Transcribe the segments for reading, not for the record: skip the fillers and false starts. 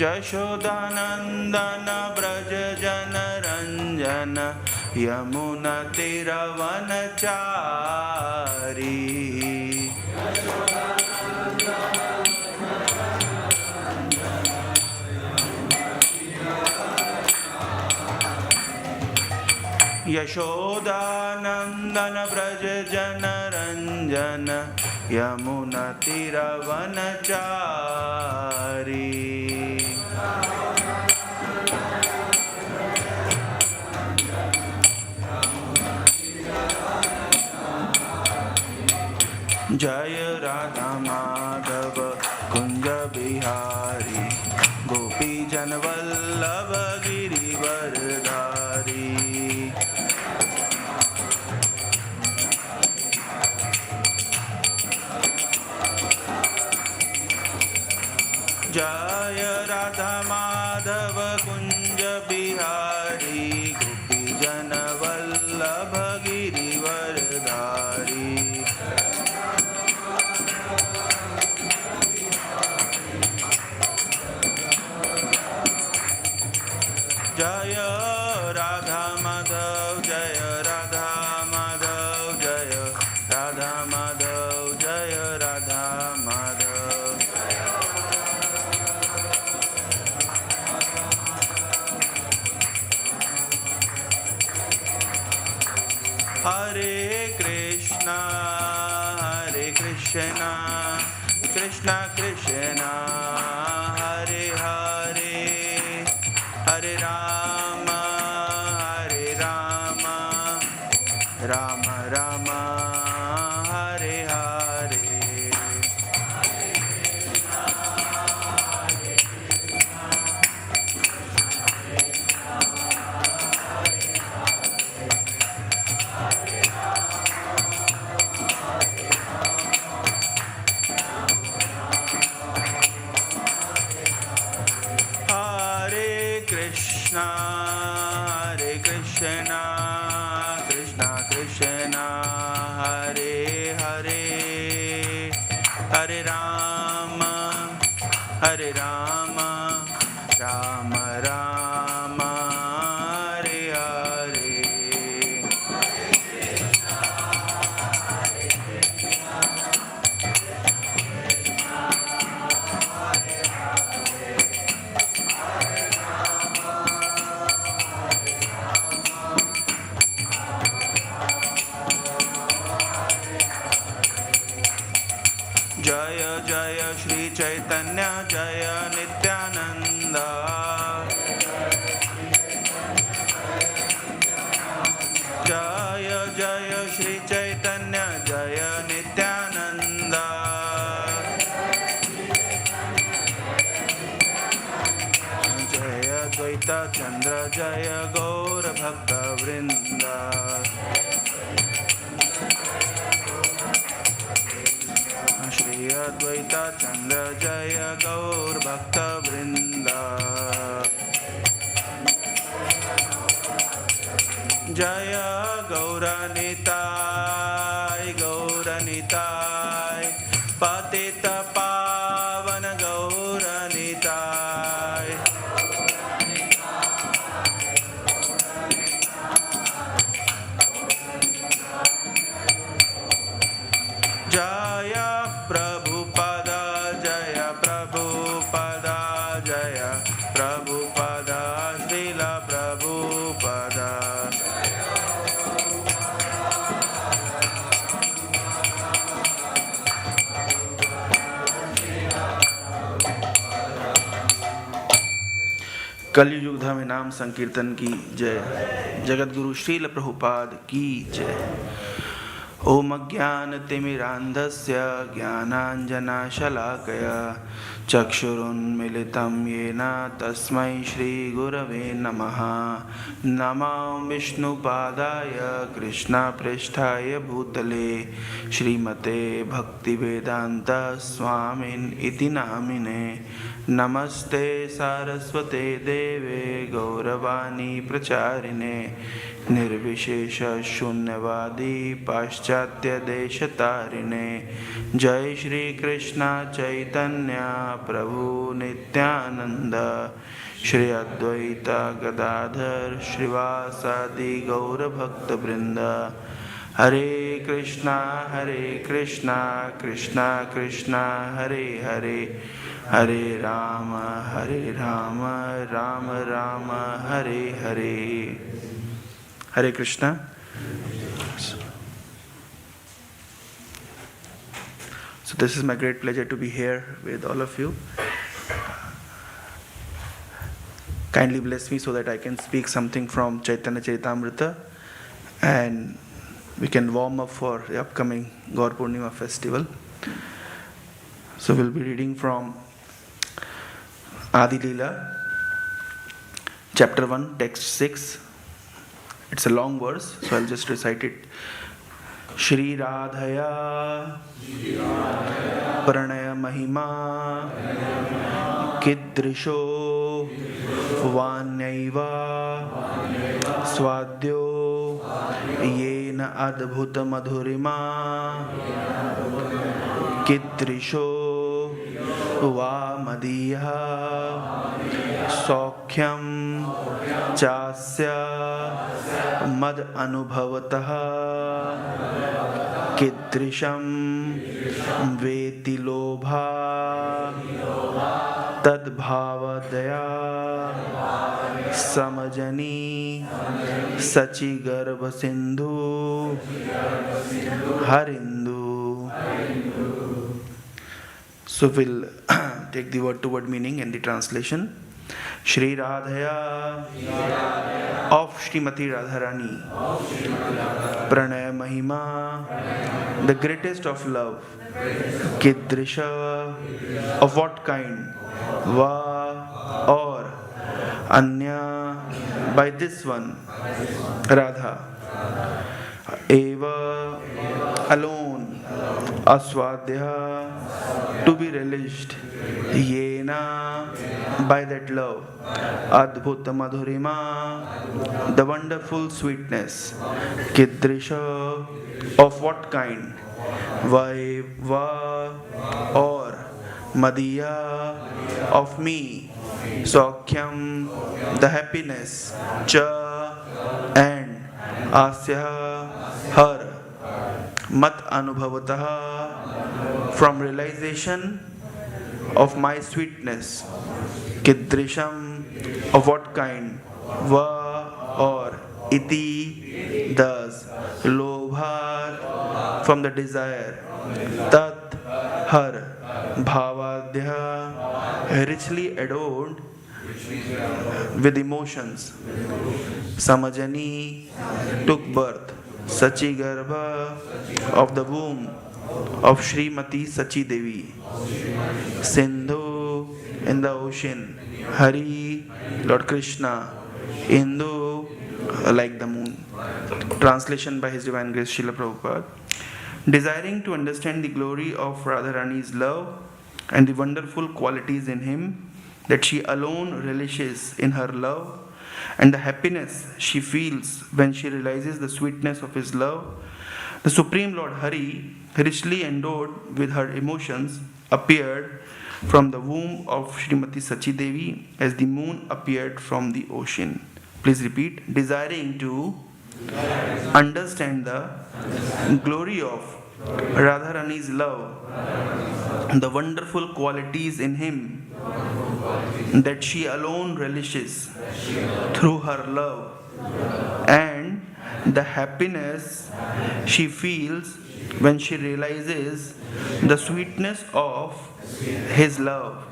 जशोदानंदन ब्रज जन रंजन यमुना तीरवनचारी। यशोदानंदन ब्रज जन रंजन यमुना तीरवनचारी। जय राधा माधव कुंज बिहारी गोपी जन वल्लभ गिरिवरधारी। जय राधा माधव कुंज बिहारी गोपी जन वल्लभ गिरिवरधारी। जय राधा माधव जय राधा माधव जय राधा माधव जय राधा माधव। हरे Krishna Krishna Krishna Hare Hare Hare Ram Ram Ram Hare Hare. Krishna Krishna Krishna Hare Hare Hare Rama Rama Rama Hare Hare। जय जय श्री चैतन्य जय नित्यानंद। जय जय श्री चैतन्य जय नित्यानंद। जय द्वैत चंद्र जय गौर भक्त वृंद। श्री अद्वैत चंद्र जय गौर भक्त वृंद। जय गौरनिताय पतित पावन गौरनिताय। जय प्रभुपदा जय प्रभुपदा जय प्रभुपदा श्रील प्रभुपदा। कलयुग धाम नाम संकीर्तन की जय। जगत गुरु श्रील प्रभुपाद की जय। ओम अज्ञानतिमिरान्धस्य ज्ञानाञ्जनशलाकया चक्षुरुन्मीलितं येन तस्मै श्रीगुरवे नमः। नमो विष्णुपादाय कृष्णपृष्ठाय भूतले श्रीमते भक्तिवेदान्त स्वामिन् इति नामिने। नमस्ते सारस्वते देवे गौरवाणी प्रचारिणे निर्विशेष शून्यवादी पाश्चात्य देश तारिणे जय श्री कृष्ण चैतन्य प्रभु नित्यानंद श्री अद्वैत गदाधर श्रीवासादि गौर भक्त वृंद हरे Krishna Krishna Krishna Hare Hare Hare Ram Ram Ram Hare Hare. Hare Krishna. So this is my great pleasure to be here with all of you. Kindly bless me so that I can speak something from Chaitanya Charitamrita and we can warm up for the upcoming Gaur Purnima festival. So we'll be reading from Adi Leela, chapter 1, text 6. It's a long verse, so I'll just recite it. Shri Radhaya Pranaya Mahima Kidrisho Vanyaiva Swadyo Yena Adbhuta Madhurima Kidrisho Vamadiha Sokhyam Chasya मद अनुभवतः कीदृशं वेति लोभा तद्भावदया समजनी सचि गर्भ Sindhu हरिंदु. So we'll take the word to word meaning and the translation. Shri Radhaya of Srimati Radharani Pranaya Mahima, the greatest of love. Kidrisha, of what kind? Va, or Anya, by this one. Radha. Eva, alone. Aswadhya, to be relished. Yena, by that love. Adbhuta Madhurima, the wonderful sweetness. Kidrisha, of what kind? Vaiva, or Madiya, of me. Sokhyam, the happiness. Cha, and Asya, her. Mat Anubhavataha, from realization of my sweetness. Kidrisham, of what kind? Va, or iti, thus. Lobha, from the desire. Tat, her. Bhavadhya, richly adorned with emotions. Samajani, took birth. Sachi Garbha, of the womb of Srimati Sachi Devi. Sindhu, in the ocean. Hari, Lord Krishna. Indu, like the moon. Translation by His Divine Grace Srila Prabhupada. Desiring to understand the glory of Radharani's love and the wonderful qualities in him, that she alone relishes in her love, and the happiness she feels when she realizes the sweetness of his love, the Supreme Lord Hari, richly endowed with her emotions, appeared from the womb of Srimati Sachi Devi as the moon appeared from the ocean. Please repeat. Desiring to understand the glory of Radharani's love, the wonderful qualities in him, that she alone relishes through her love, and the happiness she feels when she realizes the sweetness of his love.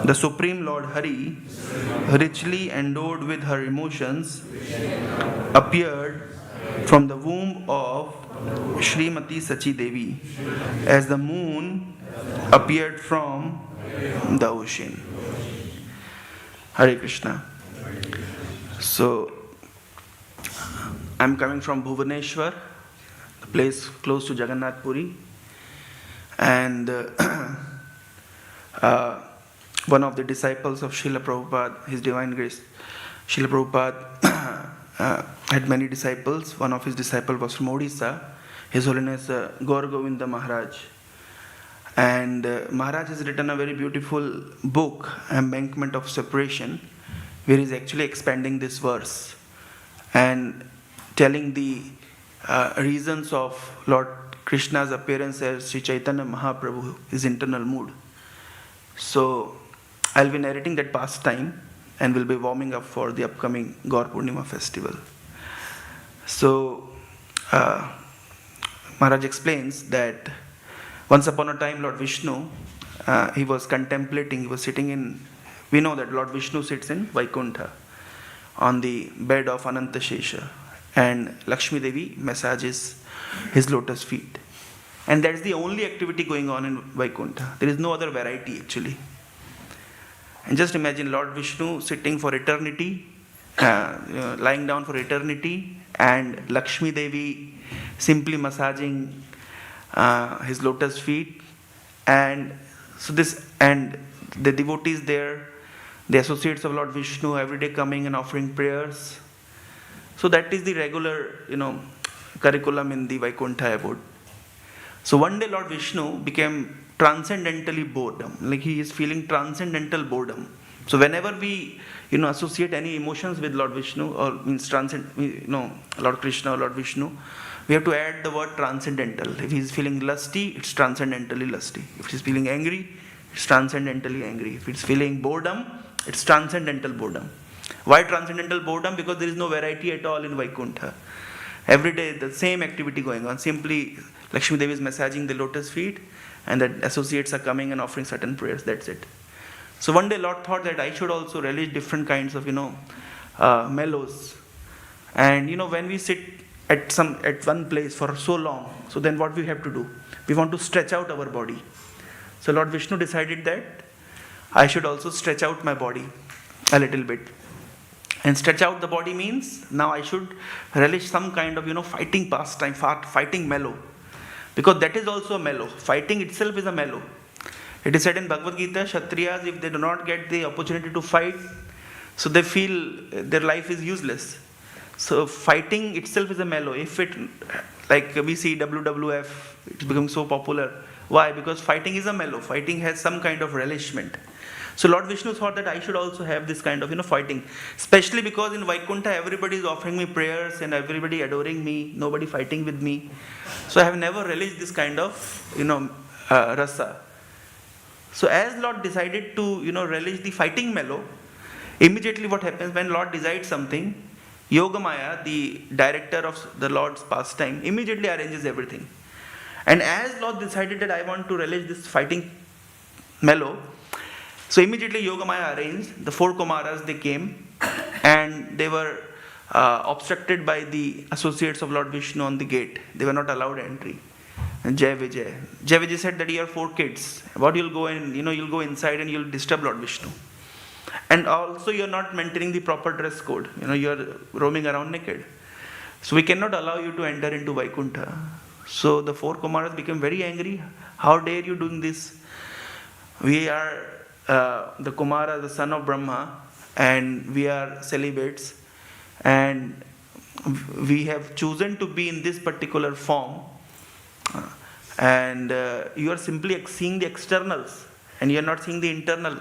The Supreme Lord Hari, richly endowed with her emotions, appeared from the womb of Srimati Sachi Devi as the moon appeared from the ocean. Hare Krishna. So, I'm coming from Bhubaneswar, the place close to Jagannath Puri, and one of the disciples of Srila Prabhupada, His Divine Grace, Srila Prabhupada, had many disciples. One of his disciples was from Odisha, His Holiness Gaur Govinda Maharaj. And Maharaj has written a very beautiful book, Embankment of Separation, where he's actually expanding this verse and telling the reasons of Lord Krishna's appearance as Sri Chaitanya Mahaprabhu, his internal mood. So I'll be narrating that pastime and will be warming up for the upcoming Gaur Purnima festival. So Maharaj explains that once upon a time Lord Vishnu, he was contemplating, he was sitting in, we know that Lord Vishnu sits in Vaikuntha on the bed of Ananta Shesha, and Lakshmi Devi massages his lotus feet. And that's the only activity going on in Vaikuntha. There is no other variety actually. And just imagine Lord Vishnu sitting for eternity, lying down for eternity, and Lakshmi Devi simply massaging his lotus feet. And so and the devotees there, the associates of Lord Vishnu, every day coming and offering prayers. So that is the regular, curriculum in the Vaikuntha abode. So one day Lord Vishnu became transcendentally boredom, like he is feeling transcendental boredom. So whenever we, associate any emotions with Lord Vishnu, or means Lord Krishna or Lord Vishnu, we have to add the word transcendental. If he is feeling lusty, it's transcendentally lusty. If he is feeling angry, it's transcendentally angry. If it's feeling boredom, it's transcendental boredom. Why transcendental boredom? Because there is no variety at all in Vaikuntha. Every day the same activity going on. Simply Lakshmi Devi is massaging the lotus feet, and the associates are coming and offering certain prayers. That's it. So one day Lord thought that I should also relish different kinds of mellows. And when we sit at one place for so long, so then what we have to do? We want to stretch out our body. So Lord Vishnu decided that I should also stretch out my body a little bit. And stretch out the body means now I should relish some kind of fighting pastime, fighting mellow. Because that is also a mellow. Fighting itself is a mellow. It is said in Bhagavad Gita, Kshatriyas, if they do not get the opportunity to fight, so they feel their life is useless. So fighting itself is a mellow. If it, like we see WWF, it's becoming so popular. Why? Because fighting is a mellow. Fighting has some kind of relishment. So Lord Vishnu thought that I should also have this kind of fighting. Especially because in Vaikuntha everybody is offering me prayers and everybody adoring me, nobody fighting with me. So I have never relished this kind of rasa. So as Lord decided to relish the fighting mellow, immediately what happens when Lord decides something, Yogamaya, the director of the Lord's pastime, immediately arranges everything. And as Lord decided that I want to relish this fighting mellow, so immediately Yogamaya arranged, the 4 Kumaras, they came and they were obstructed by the associates of Lord Vishnu on the gate. They were not allowed entry. And Jai Vijay said that you are 4 kids. What you'll go and you'll go inside and you'll disturb Lord Vishnu. And also you're not maintaining the proper dress code. You're roaming around naked. So we cannot allow you to enter into Vaikuntha. So the 4 Kumaras became very angry. How dare you doing this? We are the Kumara, the son of Brahma, and we are celibates, and we have chosen to be in this particular form, and you are simply seeing the externals and you are not seeing the internal.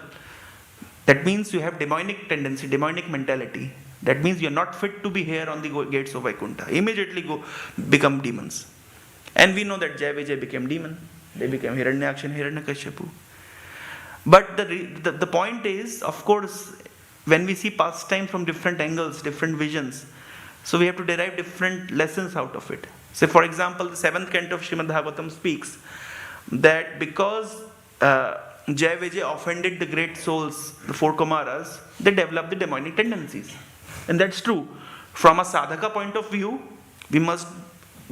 That means you have demonic tendency, demonic mentality. That means you are not fit to be here on the gates of Vaikuntha. Immediately become demons. And we know that Jai Vijay became demon. They became Hiranyaksha and Hiranyakashipu. But the point is, of course, when we see pastime from different angles, different visions, so we have to derive different lessons out of it. So for example, the 7th canto of Srimad Bhagavatam speaks that because Jai Vijay offended the great souls, the 4 Kumaras, they developed the demonic tendencies. And that's true. From a sadhaka point of view, we must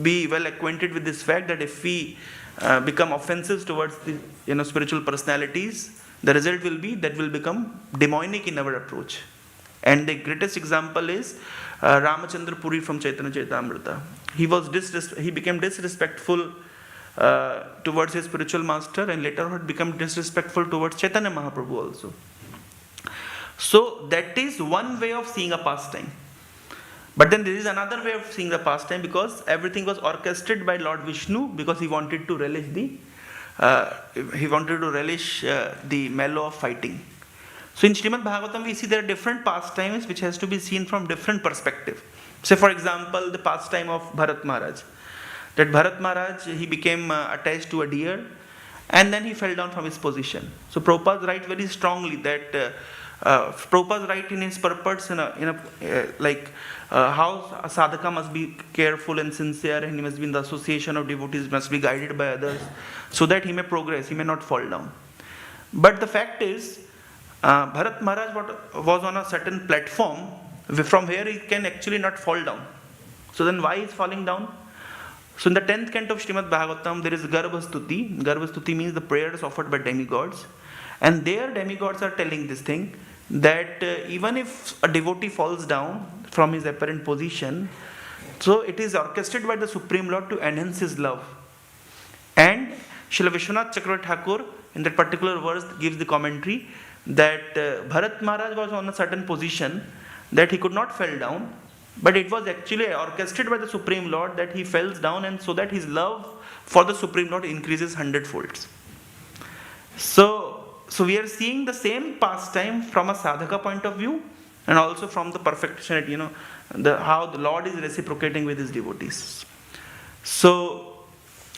be well acquainted with this fact that if we become offensive towards the spiritual personalities, the result will be that will become demonic in our approach. And the greatest example is Ramachandra Puri from Chaitanya Charitamrita. He became disrespectful towards his spiritual master, and later on become disrespectful towards Chaitanya Mahaprabhu also. So that is one way of seeing a pastime. But then there is another way of seeing the pastime, because everything was orchestrated by Lord Vishnu, because he wanted to relish the mellow of fighting. So in Srimad Bhagavatam we see there are different pastimes which has to be seen from different perspective. Say for example the pastime of Bharat Maharaj. That Bharat Maharaj, he became attached to a deer and then he fell down from his position. So Prabhupada writes very strongly that Prabhupada writes in his purports how a sadhaka must be careful and sincere, and he must be in the association of devotees, must be guided by others, so that he may progress, he may not fall down. But the fact is, Bharat Maharaj was on a certain platform from where he can actually not fall down. So then why is falling down? So in the 10th canto of Srimad Bhagavatam, there is Garbha Stuti. Garbha Stuti means the prayers offered by demigods. And there demigods are telling this thing, that even if a devotee falls down from his apparent position, so it is orchestrated by the Supreme Lord to enhance his love. And Srila Vishwanath Chakravarti Thakur in that particular verse gives the commentary that Bharat Maharaj was on a certain position that he could not fall down, but it was actually orchestrated by the Supreme Lord that he falls down, and so that his love for the Supreme Lord increases 100-folds. So we are seeing the same pastime from a sadhaka point of view, and also from the perfectionist, how the Lord is reciprocating with his devotees. So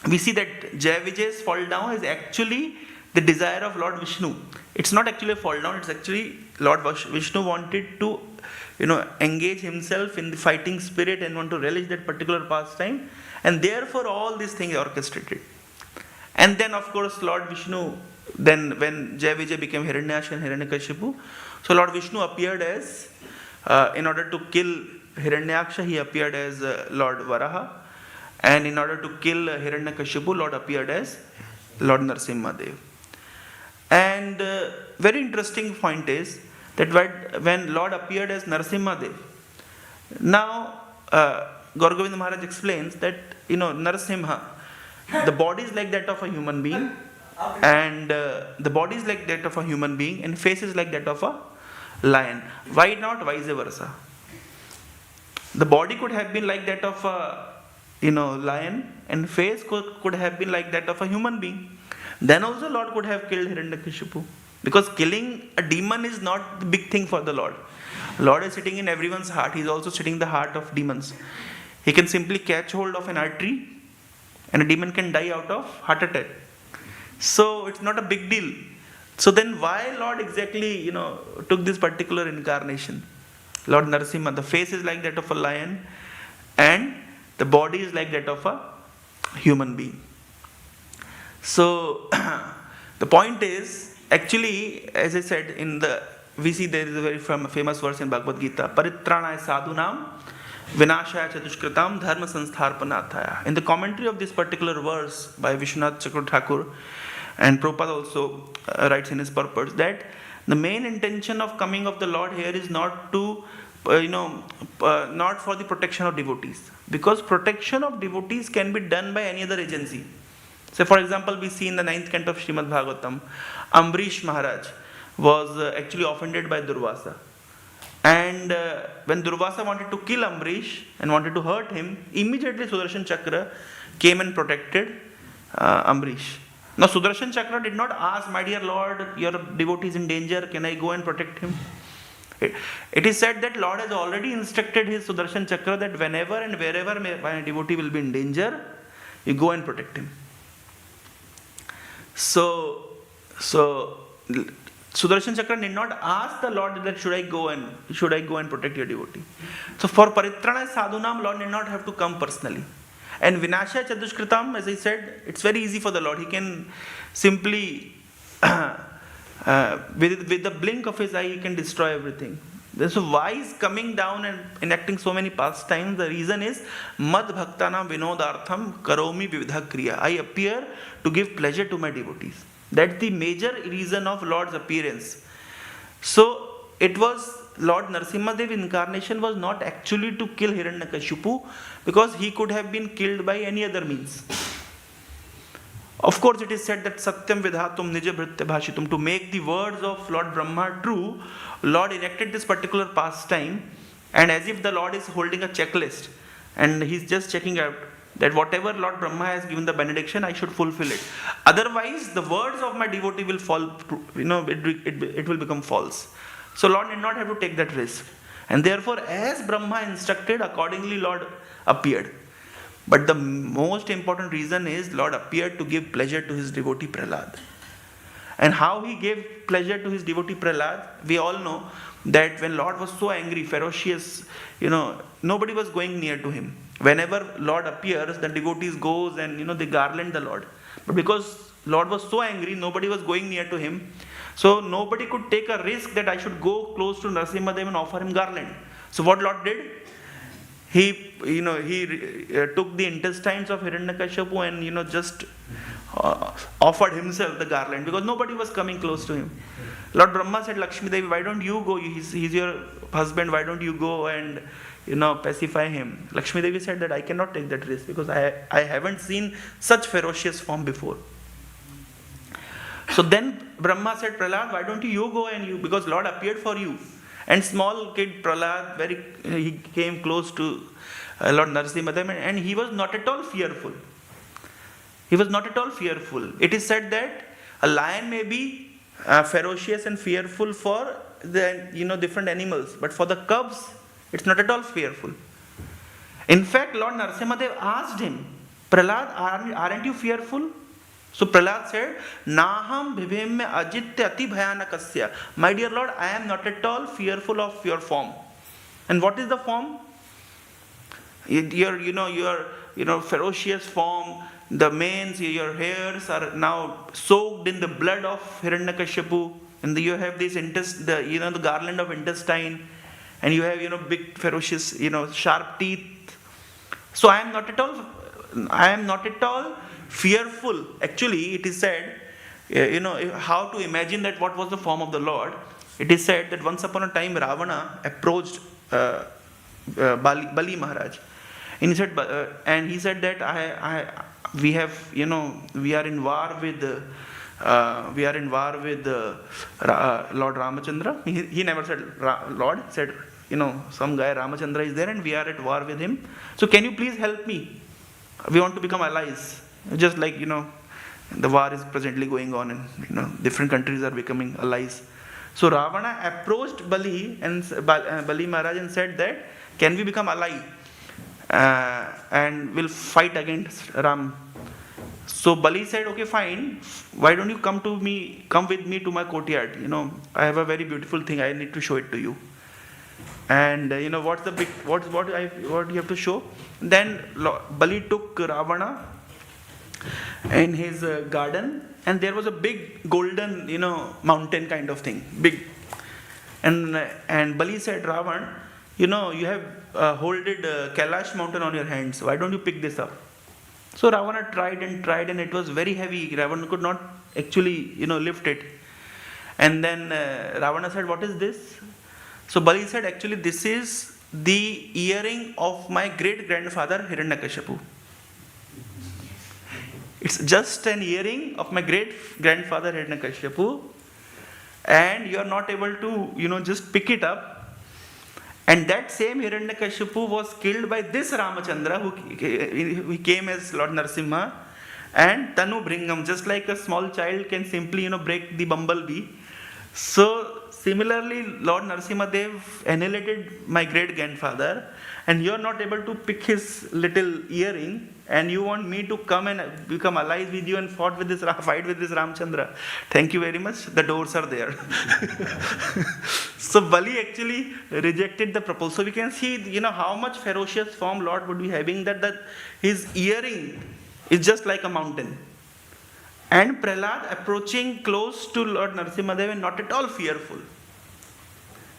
we see that Jai Vijay's fall down is actually the desire of Lord Vishnu. It's not actually a fall down, it's actually Lord Vishnu wanted to engage himself in the fighting spirit and want to relish that particular pastime, and therefore all these things are orchestrated. And then of course Lord Vishnu, then when Jai Vijay became Hiranyaksha and Hiranyakashipu, so Lord Vishnu appeared as, in order to kill Hiranyaksha, he appeared as Lord Varaha, and in order to kill Hiranyakashipu, Lord appeared as Lord Narasimhadev. And very interesting point is that when Lord appeared as Narasimhadev, now Gaura Govinda Maharaj explains that Narasimha, the body is like that of a human being, and the body is like that of a human being, and face is like that of a lion. Why not vice versa? The body could have been like that of a lion, and face could have been like that of a human being. Then also Lord could have killed Hiranyakashipu, because killing a demon is not the big thing for the Lord. Lord is sitting in everyone's heart. He is also sitting in the heart of demons. He can simply catch hold of an artery, and a demon can die out of heart attack. So it's not a big deal. So then why Lord exactly took this particular incarnation? Lord Narasimha, the face is like that of a lion, and the body is like that of a human being. So the point is, actually, as I said, we see there is a very famous verse in Bhagavad Gita, Paritranaya sadhunam vinashaya chadushkritam dharma sanstharpanataya. In the commentary of this particular verse by Vishwanath Chakravarti Thakur, and Prabhupada also writes in his purport that the main intention of coming of the Lord here is not to, not for the protection of devotees, because protection of devotees can be done by any other agency. So for example, we see in the 9th canto of Srimad Bhagavatam, Ambrish Maharaj was actually offended by Durvasa. And when Durvasa wanted to kill Ambrish and wanted to hurt him, immediately Sudarshan Chakra came and protected Ambrish. Now Sudarshan Chakra did not ask, my dear Lord, your devotee is in danger, can I go and protect him? It is said that Lord has already instructed his Sudarshan Chakra that whenever and wherever my devotee will be in danger, you go and protect him. So Sudarshan Chakra did not ask the Lord that should I go and protect your devotee. So for Paritranaya sadhunam, Lord did not have to come personally. And Vinashaya Chadushkritam, as I said, it's very easy for the Lord. He can simply, with the blink of his eye, he can destroy everything. So why is coming down and enacting so many pastimes? The reason is Mad Bhaktanam Vinodartham Karomi Vividha Kriya. I appear to give pleasure to my devotees. That's the major reason of Lord's appearance. So it was Lord Narasimhadev incarnation was not actually to kill Hiranyakashipu, because he could have been killed by any other means. Of course, it is said that Satyam Vidhatum Nija Bhritya Bhashitum, to make the words of Lord Brahma true, Lord enacted this particular pastime And as if the Lord is holding a checklist and he's just checking out that whatever Lord Brahma has given the benediction, I should fulfill it. Otherwise, the words of my devotee will fall, it will become false. So Lord did not have to take that risk. And therefore, as Brahma instructed, accordingly Lord appeared. But the most important reason is Lord appeared to give pleasure to his devotee Prahlad. And how he gave pleasure to his devotee Prahlad, we all know that when Lord was so angry, ferocious, nobody was going near to him. Whenever Lord appears, the devotees goes and they garland the Lord. But because Lord was so angry, nobody was going near to him. So nobody could take a risk that I should go close to Narasimhadev and offer him garland. So what Lord did? He took the intestines of Hiranyakashipu and just offered himself the garland, because nobody was coming close to him. Lord Brahma said, Lakshmi Devi, why don't you go? He's your husband. Why don't you go and pacify him? Lakshmi Devi said that I cannot take that risk because I haven't seen such ferocious form before. So then Brahma said, Prahlad, why don't you go and because Lord appeared for you. And small kid Prahlad, he came close to Lord Narasimhadev, and he was not at all fearful. He was not at all fearful. It is said that a lion may be ferocious and fearful for the different animals, but for the cubs, it's not at all fearful. In fact, Lord Narasimhadev asked him, Prahlad, aren't you fearful? So Prahlad said, Naham bhivemme ajitya ati bhayanakasya. My dear Lord, I am not at all fearful of your form. And what is the form? Your ferocious form, the manes, your hairs are now soaked in the blood of Hiranyakashipu, and you have this the garland of intestine, and you have big ferocious sharp teeth. So I am not at all fearful. Actually, it is said, how to imagine that what was the form of the Lord. It is said that once upon a time Ravana approached Bali Maharaj, and he said that we are in war with Lord Ramachandra. He never said Lord. He said some guy Ramachandra is there and we are at war with him. So can you please help me? We want to become allies. Just like the war is presently going on, and different countries are becoming allies. So Ravana approached Bali Maharaj and said that, can we become ally and we'll fight against Ram? So Bali said, okay, fine. Why don't you come with me to my courtyard? I have a very beautiful thing. I need to show it to you. And what you have to show? Then Bali took Ravana in his garden, and there was a big golden mountain kind of thing, big. And Bali said, Ravan, you have holded Kailash mountain on your hands. Why don't you pick this up? So Ravana tried, and it was very heavy. Ravana could not actually lift it. And then Ravana said, what is this? So Bali said, actually this is the earring of my great grandfather Hiranyakashipu. It's just an earring of my great grandfather Hiranyakashipu, and you are not able to just pick it up. And that same Hiranyakashipu was killed by this Ramachandra, who came as Lord Narasimha, and Tanu Bringam, just like a small child can simply break the bumblebee. So similarly, Lord Narasimhadev annihilated my great grandfather, and you are not able to pick his little earring, and you want me to come and become allies with you and fight with this Ramchandra. Thank you very much. The doors are there. So Bali actually rejected the proposal. So we can see, how much ferocious form Lord would be having, that his earring is just like a mountain. And Prahlad approaching close to Lord Narasimhadev and not at all fearful.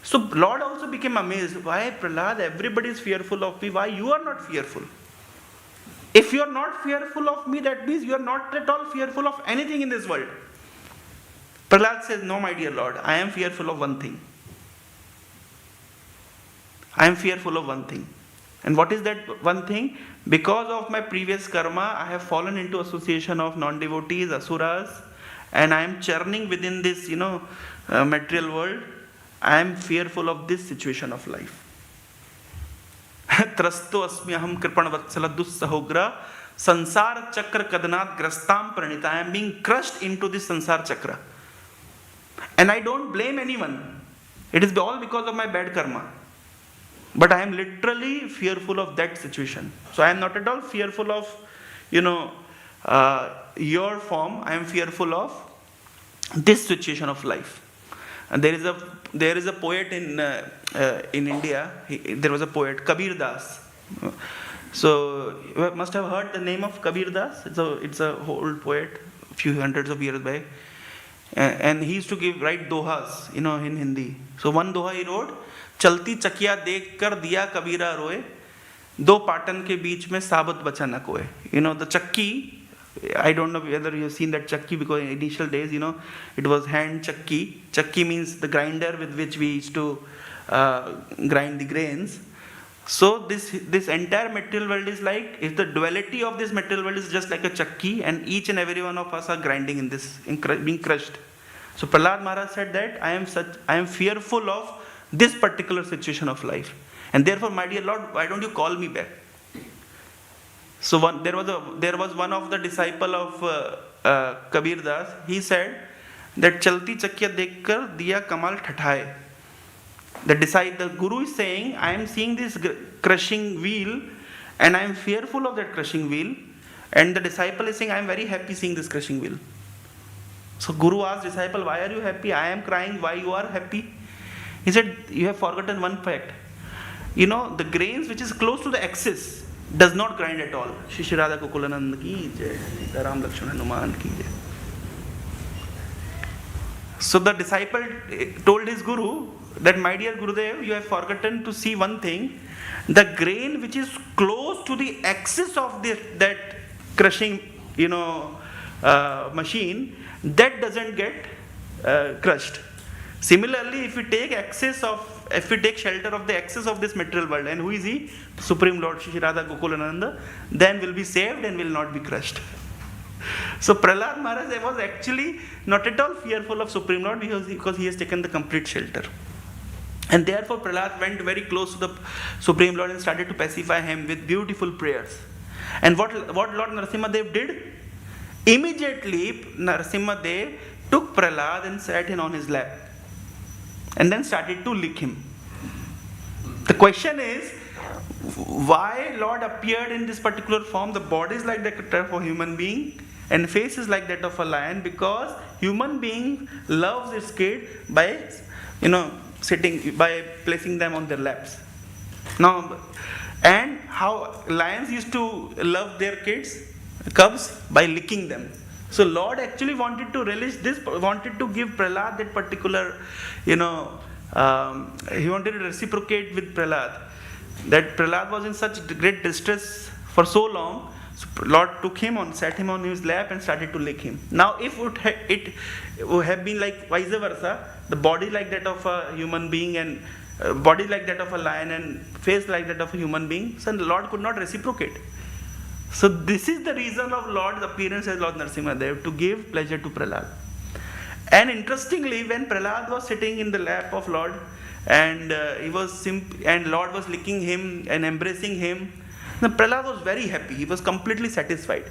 So Lord also became amazed. Why, Prahlad, everybody is fearful of me. Why you are not fearful? If you are not fearful of me, that means you are not at all fearful of anything in this world. Prahlad says, no, my dear Lord, I am fearful of one thing. I am fearful of one thing. And what is that one thing? Because of my previous karma, I have fallen into association of non-devotees, asuras, and I am churning within this, material world. I am fearful of this situation of life. त्रस्तो अस्म्यहम कृपण वत्सल दुस्सहोग्र sansar chakra kadanat grastam pranita. I am being crushed into this sansar chakra. And I don't blame anyone. It is all because of my bad karma. But I am literally fearful of that situation. So I am not at all fearful of, your form. I am fearful of this situation of life. And there is a poet in India. There was a poet, Kabir Das. So you must have heard the name of Kabir Das. It's a old poet, a few hundreds of years back. And he used to write dohas, in Hindi. So one doha he wrote, चलती चकिया देख कर दिया कबीरा रोए, दो पाटन के बीच में साबत बचा न कोए. The chakki, I don't know whether you have seen that chakki, because in initial days, it was hand chakki. Chakki means the grinder with which we used to grind the grains. So this entire material world is like, if the duality of this material world is just like a chakki, and each and every one of us are grinding in this, being crushed. So Prahlad Maharaj said that I am fearful of this particular situation of life, and therefore, my dear Lord, why don't you call me back? So there was one of the disciple of Kabir Das. He said that chalti chakya dekhkar diya kamal thataye. The guru is saying, I am seeing this crushing wheel, and I am fearful of that crushing wheel. And the disciple is saying, I am very happy seeing this crushing wheel. So guru asked disciple, why are you happy? I am crying, why you are happy? He said, you have forgotten one fact. The grains which is close to the axis does not grind at all. Shri Radha Kukulanand ki jai, Ram Lakshmana Hanuman ki jai. So the disciple told his guru that, my dear Gurudev, you have forgotten to see one thing. The grain which is close to the axis of that crushing, machine, that doesn't get crushed. Similarly, if we take shelter of the axis of this material world, and who is he? Supreme Lord Shri Radha Gokulananda, then will be saved and will not be crushed. So Prahlad Maharaj was actually not at all fearful of Supreme Lord, because he has taken the complete shelter. And therefore Prahlad went very close to the Supreme Lord and started to pacify him with beautiful prayers. And what Lord Narasimhadev did? Immediately Narasimhadev took Prahlad and sat him on his lap, and then started to lick him. The question is, why Lord appeared in this particular form? The body is like that of a human being, and face is like that of a lion, because human being loves its kid by, by placing them on their laps. Now, and how lions used to love their cubs by licking them. So Lord actually wanted to relish this, wanted to give Prahlad that particular, he wanted to reciprocate with Prahlad. That Prahlad was in such great distress for so long, so Lord took him on, sat him on his lap and started to lick him. Now if it would have been like vice versa, the body like that of a human being and body like that of a lion and face like that of a human being, so the Lord could not reciprocate. So this is the reason of Lord's appearance as Lord Narasimhadev, to give pleasure to Prahlad. And interestingly, when Prahlad was sitting in the lap of Lord, and and Lord was licking him and embracing him, then Prahlad was very happy. He was completely satisfied.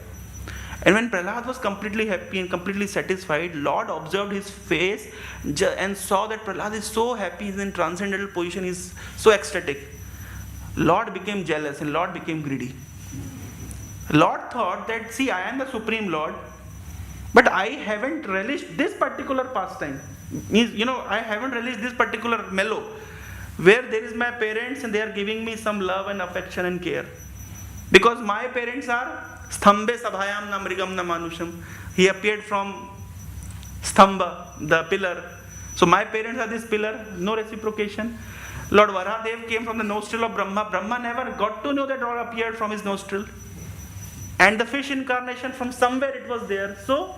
And when Prahlad was completely happy and completely satisfied, Lord observed his face and saw that Prahlad is so happy, he's in transcendental position, he's so ecstatic. Lord became jealous and Lord became greedy. Lord thought that, see, I am the Supreme Lord, but I haven't relished this particular pastime. Means, I haven't relished this particular mellow, where there is my parents and they are giving me some love and affection and care. Because my parents are Sthambe Sabhayam na Mrigam na Manusham. He appeared from Stamba, the pillar. So my parents are this pillar, no reciprocation. Lord Varahadev came from the nostril of Brahma. Brahma never got to know that Lord appeared from his nostril. And the fish incarnation, from somewhere it was there. So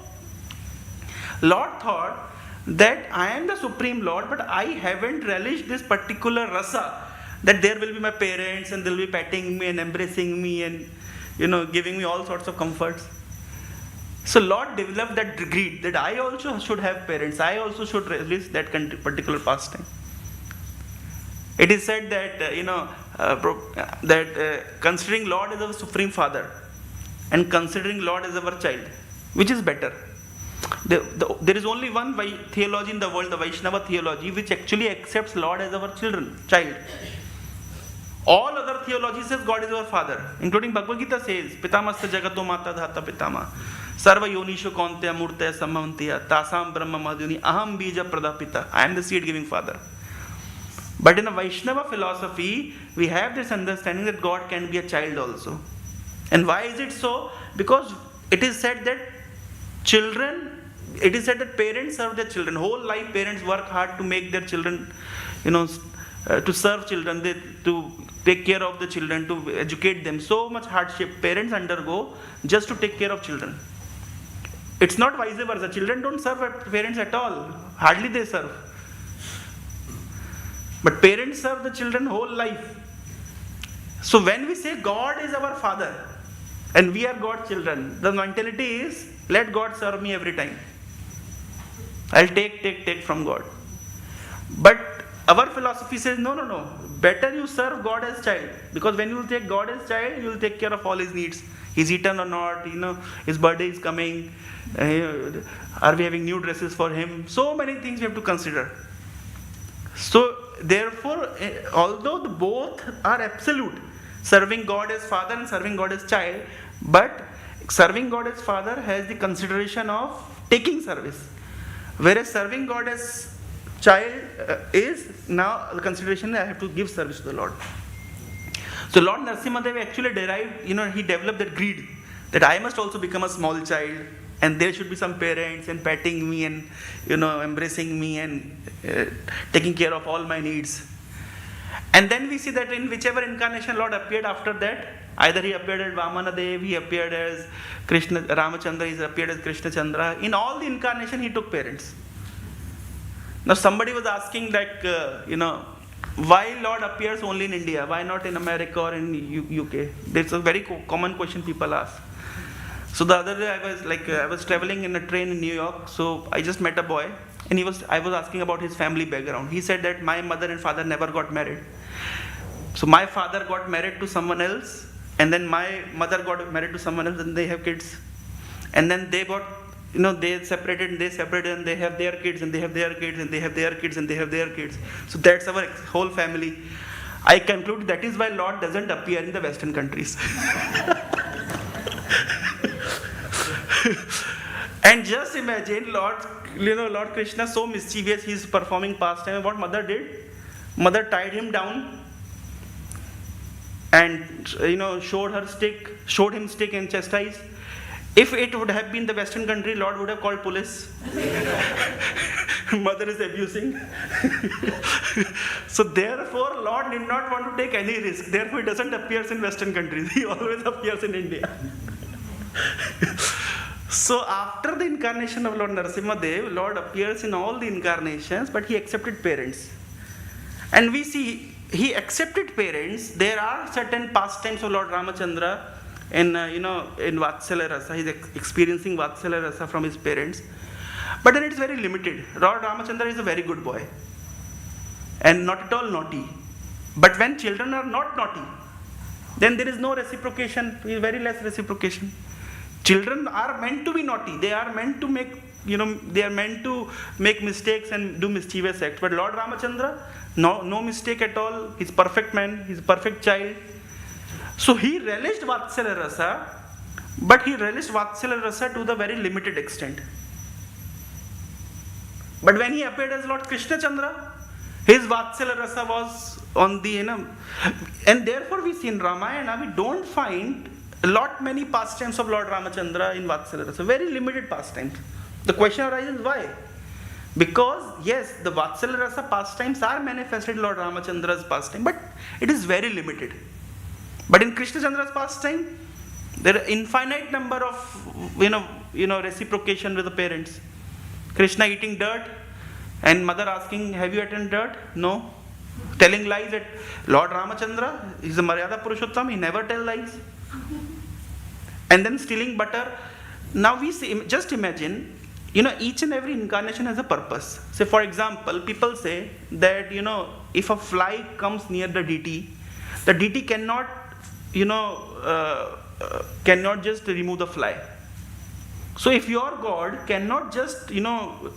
Lord thought that I am the Supreme Lord, but I haven't relished this particular rasa, that there will be my parents and they'll be patting me and embracing me and giving me all sorts of comforts. So Lord developed that greed, that I also should have parents, I also should relish that particular pastime. It is said that, considering Lord as our Supreme Father and considering Lord as our child, which is better? There is only one theology in the world, the Vaishnava theology, which actually accepts Lord as our child. All other theologies says God is our Father, including Bhagavad Gita says, Pitamasya Jagato Mata Dhata Pitama, Sarva Yonisho Kontya Murtaya Sammantiya, Tasam Brahma Madhyuni, Aham Bija Pradapita. I am the seed giving Father. But in a Vaishnava philosophy, we have this understanding that God can be a child also. And why is it so? Because it is said that parents serve their children. Whole life parents work hard to make their children, to serve children, to take care of the children, to educate them. So much hardship parents undergo just to take care of children. It's not vice versa. Children don't serve parents at all. Hardly they serve. But parents serve the children whole life. So when we say God is our Father and we are God's children, the mentality is, let God serve me every time. I'll take from God. But our philosophy says, no. Better you serve God as child. Because when you take God as child, you will take care of all his needs. He's eaten or not, his birthday is coming. Are we having new dresses for him? So many things we have to consider. So, therefore, although both are absolute, serving God as Father and serving God as child, but serving God as Father has the consideration of taking service. Whereas serving God as child is now the consideration I have to give service to the Lord. So Lord Narasimhadev actually derived, he developed that greed, that I must also become a small child and there should be some parents and patting me and, embracing me and taking care of all my needs. And then we see that in whichever incarnation Lord appeared after that, either he appeared as Vamanadev, he appeared as Krishna, Ramachandra, he appeared as Krishna Chandra. In all the incarnation he took parents. Now somebody was asking why Lord appears only in India? Why not in America or in UK? That's a very common question people ask. So the other day I was traveling in a train in New York, so I just met a boy and I was asking about his family background. He said that my mother and father never got married. So my father got married to someone else and then my mother got married to someone else and they have kids. And then they got, they separated and they have their kids and they have their kids and they have their kids and they have their kids. So that's our whole family. I conclude that is why Lord doesn't appear in the Western countries. And just imagine Lord Krishna so mischievous, he's performing pastime. What mother did? Mother tied him down and showed him stick and chastised. If it would have been the Western country, Lord would have called police. Mother is abusing. So therefore, Lord did not want to take any risk. Therefore, he doesn't appear in Western countries. He always appears in India. So after the incarnation of Lord Narasimhadev, Lord appears in all the incarnations, but he accepted parents. And we see he accepted parents. There are certain pastimes of Lord Ramachandra in Vatsalya Rasa. He's experiencing Vatsalya Rasa from his parents. But then it's very limited. Lord Ramachandra is a very good boy. And not at all naughty. But when children are not naughty, then there is no reciprocation, very less reciprocation. Children are meant to be naughty. They are meant to make mistakes and do mischievous acts. But Lord Ramachandra, no mistake at all. He's a perfect man. He's a perfect child. So he relished Vatsalya Rasa, but he relished Vatsalya Rasa to the very limited extent. But when he appeared as Lord Krishna Chandra, his Vatsalya Rasa was on the, and therefore we see in Ramayana, we don't find many pastimes of Lord Ramachandra in Vatsalya Rasa, very limited pastimes. The question arises why? Because yes, the Vatsalya Rasa pastimes are manifested in Lord Ramachandra's pastime, but it is very limited. But in Krishna Chandra's pastime, there are infinite number of reciprocation with the parents. Krishna eating dirt and mother asking, have you eaten dirt? No. Telling lies at Lord Ramachandra, he's a Maryada Purushottam, he never tells lies. And then stealing butter. Now we see, just imagine, each and every incarnation has a purpose. Say for example, people say that, if a fly comes near the deity cannot, cannot just remove the fly. So if your God cannot just, remove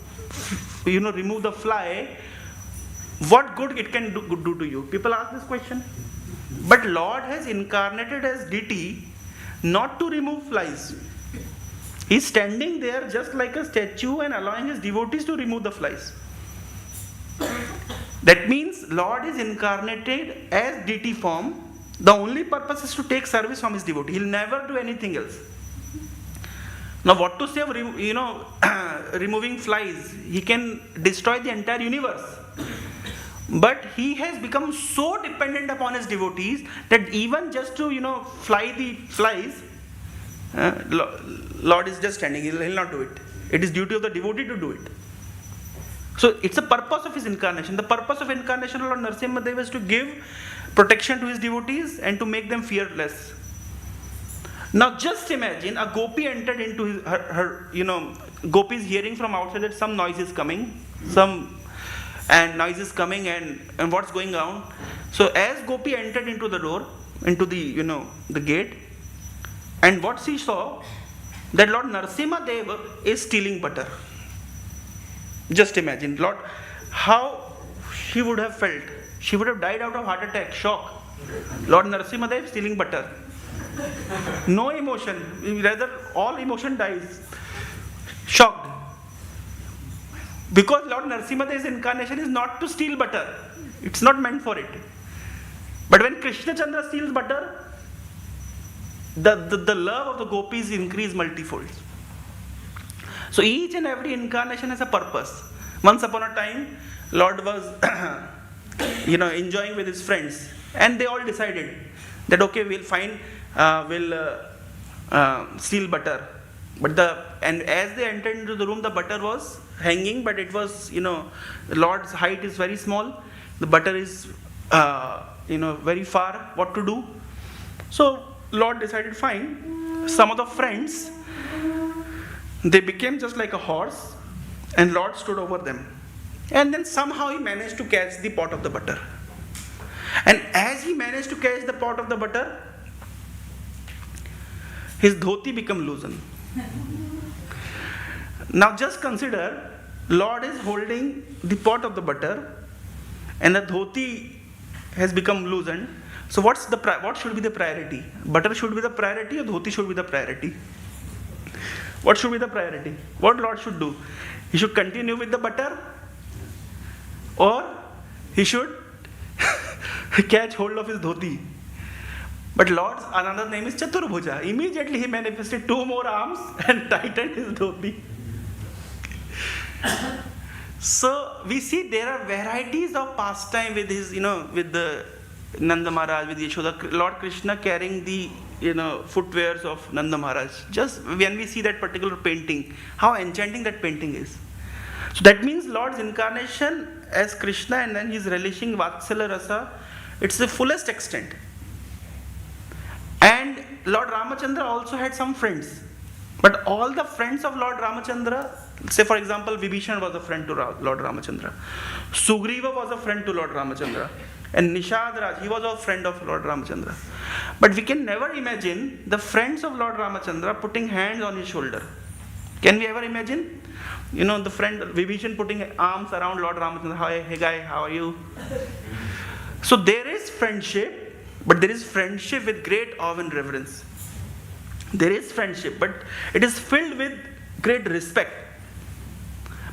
the fly, what good it can do to you? People ask this question. But Lord has incarnated as deity not to remove flies. He's standing there just like a statue and allowing his devotees to remove the flies. That means Lord is incarnated as deity form. The only purpose is to take service from his devotee. He'll never do anything else. Now what to say of removing flies? He can destroy the entire universe. But he has become so dependent upon his devotees that even just to fly the flies, Lord is just standing. He'll not do it. It is duty of the devotee to do it. So it's the purpose of his incarnation. The purpose of incarnation of Lord Narasimha is to give protection to his devotees and to make them fearless. Now just imagine a gopi entered into her gopi is hearing from outside that some noise is coming, and what's going on. So as gopi entered into the door, into the gate, and what she saw, that Lord Narasimha Deva is stealing butter. Just imagine, Lord, how she would have felt. She would have died out of heart attack, shock. Lord Narasimha Deva stealing butter. No emotion, rather all emotion dies. Shocked. Because Lord Narasimha Deva's incarnation is not to steal butter. It's not meant for it. But when Krishna Chandra steals butter, the love of the gopis increase multifold. So each and every incarnation has a purpose. Once upon a time, Lord was enjoying with his friends, and they all decided that okay, we'll steal butter. And as they entered into the room, the butter was hanging, but it was, the Lord's height is very small. The butter is, very far. What to do? So Lord decided, fine. Some of the friends, they became just like a horse, and Lord stood over them. And then somehow he managed to catch the pot of the butter. And as he managed to catch the pot of the butter, his dhoti became loosened. Now just consider, Lord is holding the pot of the butter, and the dhoti has become loosened. So what should be the priority? Butter should be the priority, or dhoti should be the priority? What should be the priority? What Lord should do? He should continue with the butter, or he should catch hold of his dhoti. But Lord's another name is Chaturbhuja. Immediately he manifested 2 more arms and tightened his dhoti. So we see there are varieties of pastime with his, with the Nanda Maharaj, with Yashoda, Lord Krishna carrying the, footwears of Nanda Maharaj. Just when we see that particular painting, how enchanting that painting is. So that means Lord's incarnation as Krishna, and then he's relishing Vatsalya Rasa, it's the fullest extent. And Lord Ramachandra also had some friends. But all the friends of Lord Ramachandra, say for example, Vibhishan was a friend to Lord Ramachandra. Sugriva was a friend to Lord Ramachandra. And Nishad Raj, he was a friend of Lord Ramachandra. But we can never imagine the friends of Lord Ramachandra putting hands on his shoulder. Can we ever imagine? The friend Vibhishan putting arms around Lord Ramachandra. Hey guy, how are you? So there is friendship. But there is friendship with great awe and reverence. There is friendship, but it is filled with great respect.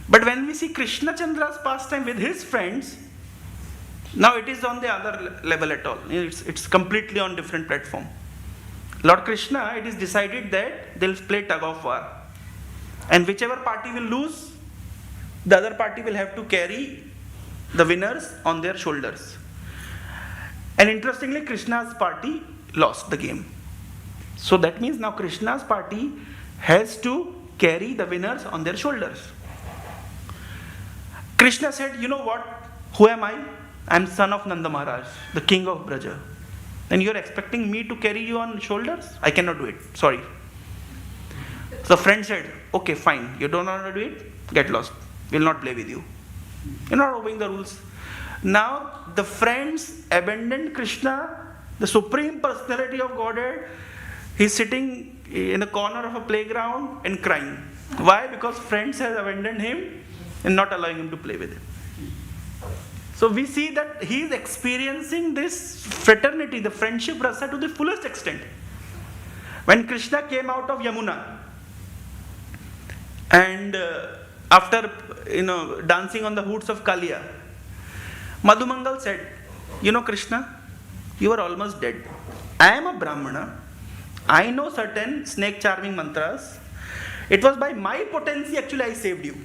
But when we see Krishna Chandra's pastime with his friends, now it is on the other level at all. It's completely on different platform. Lord Krishna, it is decided that they'll play tug of war. And whichever party will lose, the other party will have to carry the winners on their shoulders. And interestingly, Krishna's party lost the game. So that means now Krishna's party has to carry the winners on their shoulders. Krishna said, you know what? Who am I? I am son of Nanda Maharaj, the king of Braja. And you are expecting me to carry you on shoulders? I cannot do it. Sorry. So friend said, okay, fine. You don't want to do it? Get lost. We'll not play with you. You're not obeying the rules. Now the friends abandoned Krishna, the supreme personality of Godhead. He's sitting in a corner of a playground and crying. Why? Because friends have abandoned him and not allowing him to play with him. So we see that he is experiencing this fraternity, the friendship rasa to the fullest extent. When Krishna came out of Yamuna and after dancing on the hoods of Kaliya, Madhumangal said, Krishna, you are almost dead. I am a Brahmana. I know certain snake charming mantras. It was by my potency actually I saved you.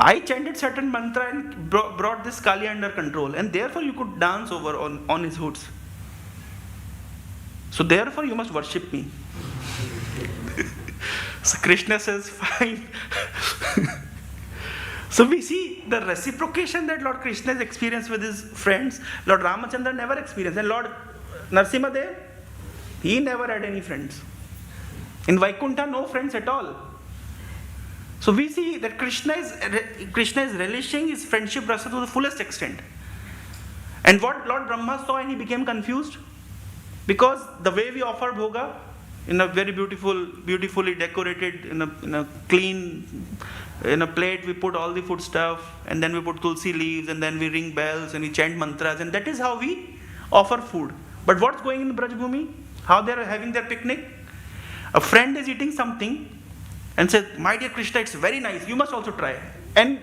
I chanted certain mantra and brought this Kali under control, and therefore you could dance over on his hoods. So therefore you must worship me. So Krishna says, fine. So we see the reciprocation that Lord Krishna has experienced with his friends, Lord Ramachandra never experienced. And Lord Narsimhadev, he never had any friends. In Vaikuntha, no friends at all. So we see that Krishna is relishing his friendship rasa to the fullest extent. And what Lord Brahma saw, and he became confused, because the way we offer bhoga in a very beautifully decorated, in a clean, in a plate we put all the food stuff, and then we put tulsi leaves, and then we ring bells and we chant mantras, and that is how we offer food. But what's going in Brajbhumi? How they are having their picnic? A friend is eating something and says, my dear Krishna, it's very nice, you must also try. And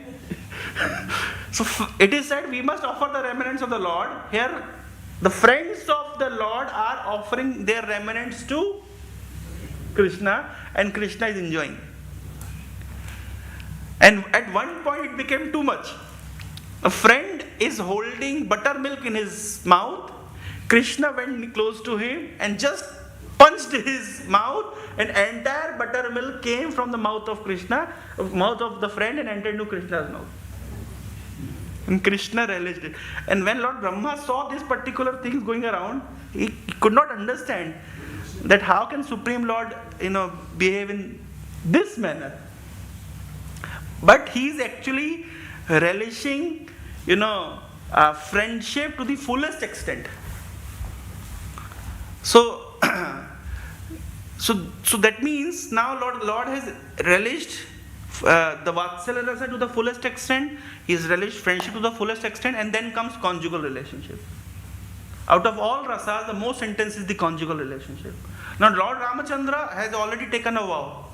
so it is said we must offer the remnants of the Lord. Here the friends of the Lord are offering their remnants to Krishna, and Krishna is enjoying. And at one point it became too much. A friend is holding buttermilk in his mouth. Krishna went close to him and just punched his mouth, and entire buttermilk came from the mouth of Krishna, mouth of the friend, and entered into Krishna's mouth. And Krishna relished it. And when Lord Brahma saw these particular things going around, he could not understand that how can Supreme Lord, behave in this manner. But he is actually relishing, friendship to the fullest extent. So that means now Lord has relished the Vatsalya rasa to the fullest extent. He has relished friendship to the fullest extent, and then comes conjugal relationship. Out of all rasas, the most intense is the conjugal relationship. Now Lord Ramachandra has already taken a vow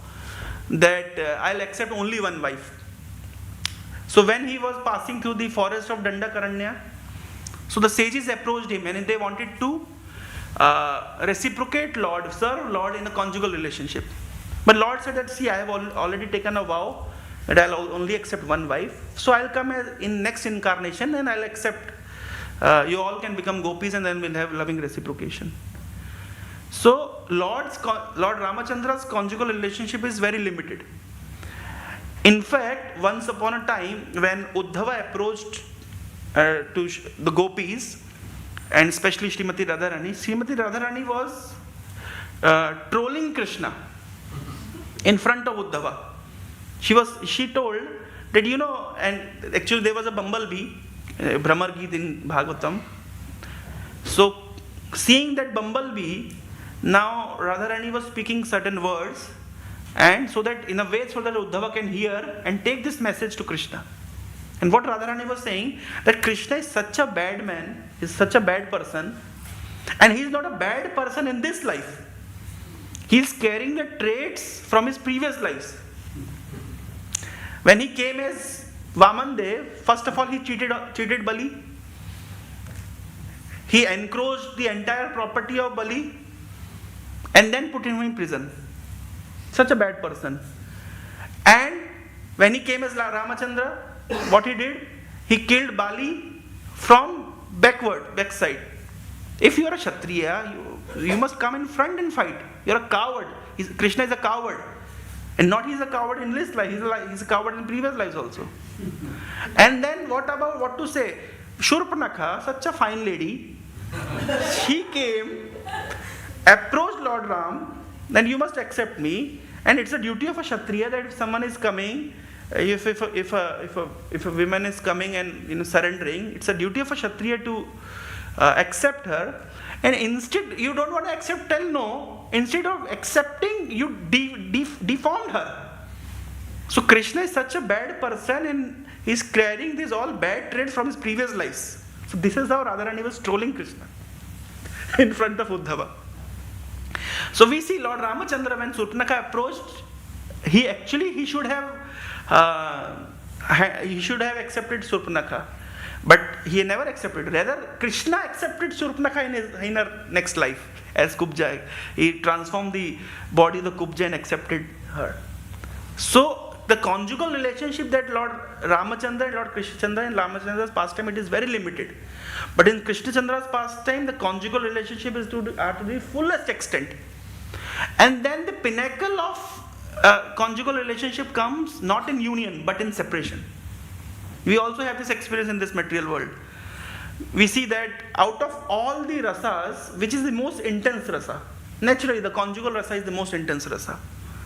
that I'll accept only one wife. So when he was passing through the forest of Dandakaranya, so the sages approached him and they wanted to reciprocate serve Lord in a conjugal relationship. But Lord said that, see, I have already taken a vow that I'll only accept one wife. So I'll come in next incarnation and I'll accept, you all can become gopis, and then we'll have loving reciprocation. So Lord Ramachandra's conjugal relationship is very limited. In fact, once upon a time when Uddhava approached to the gopis, and especially Srimati Radharani was trolling Krishna in front of Uddhava. She told that, and actually there was a bumblebee, Brahmar Geet in Bhagavatam. So seeing that bumblebee, now Radharani was speaking certain words, and so that in a way so that Uddhava can hear and take this message to Krishna. And what Radharani was saying, that Krishna is such a bad man, is such a bad person, and he is not a bad person in this life. He is carrying the traits from his previous lives. When he came as Vamandev, first of all he cheated Bali. He encroached the entire property of Bali and then put him in prison. Such a bad person. And when he came as Ramachandra, what he did? He killed Bali from backside. If you are a Kshatriya, you must come in front and fight. You are a coward. Krishna is a coward. And not he is a coward in this life, he's a coward in previous lives also. And then what to say? Shurpanakha, such a fine lady, she came, approached Lord Ram, then you must accept me. And it's a duty of a Kshatriya that if someone is coming If a woman is coming and surrendering, it's a duty of a Kshatriya to accept her. And instead, you don't want to accept, tell no. Instead of accepting, you deformed her. So Krishna is such a bad person, and he's carrying these all bad traits from his previous lives. So this is how Radharani was trolling Krishna in front of Uddhava. So we see Lord Ramachandra, when Surpanakha approached, he should have accepted Surpanakha, but he never accepted. Rather, Krishna accepted Surpanakha in her next life as Kubja. He transformed the body of the Kubja and accepted her. So the conjugal relationship that Lord Ramachandra and Lord Krishnachandra in Ramachandra's pastime, it is very limited. But in Krishnachandra's pastime, the conjugal relationship is to the fullest extent. And then the pinnacle of conjugal relationship comes not in union but in separation. We also have this experience in this material world. We see that out of all the rasas, which is the most intense rasa? Naturally, the conjugal rasa is the most intense rasa.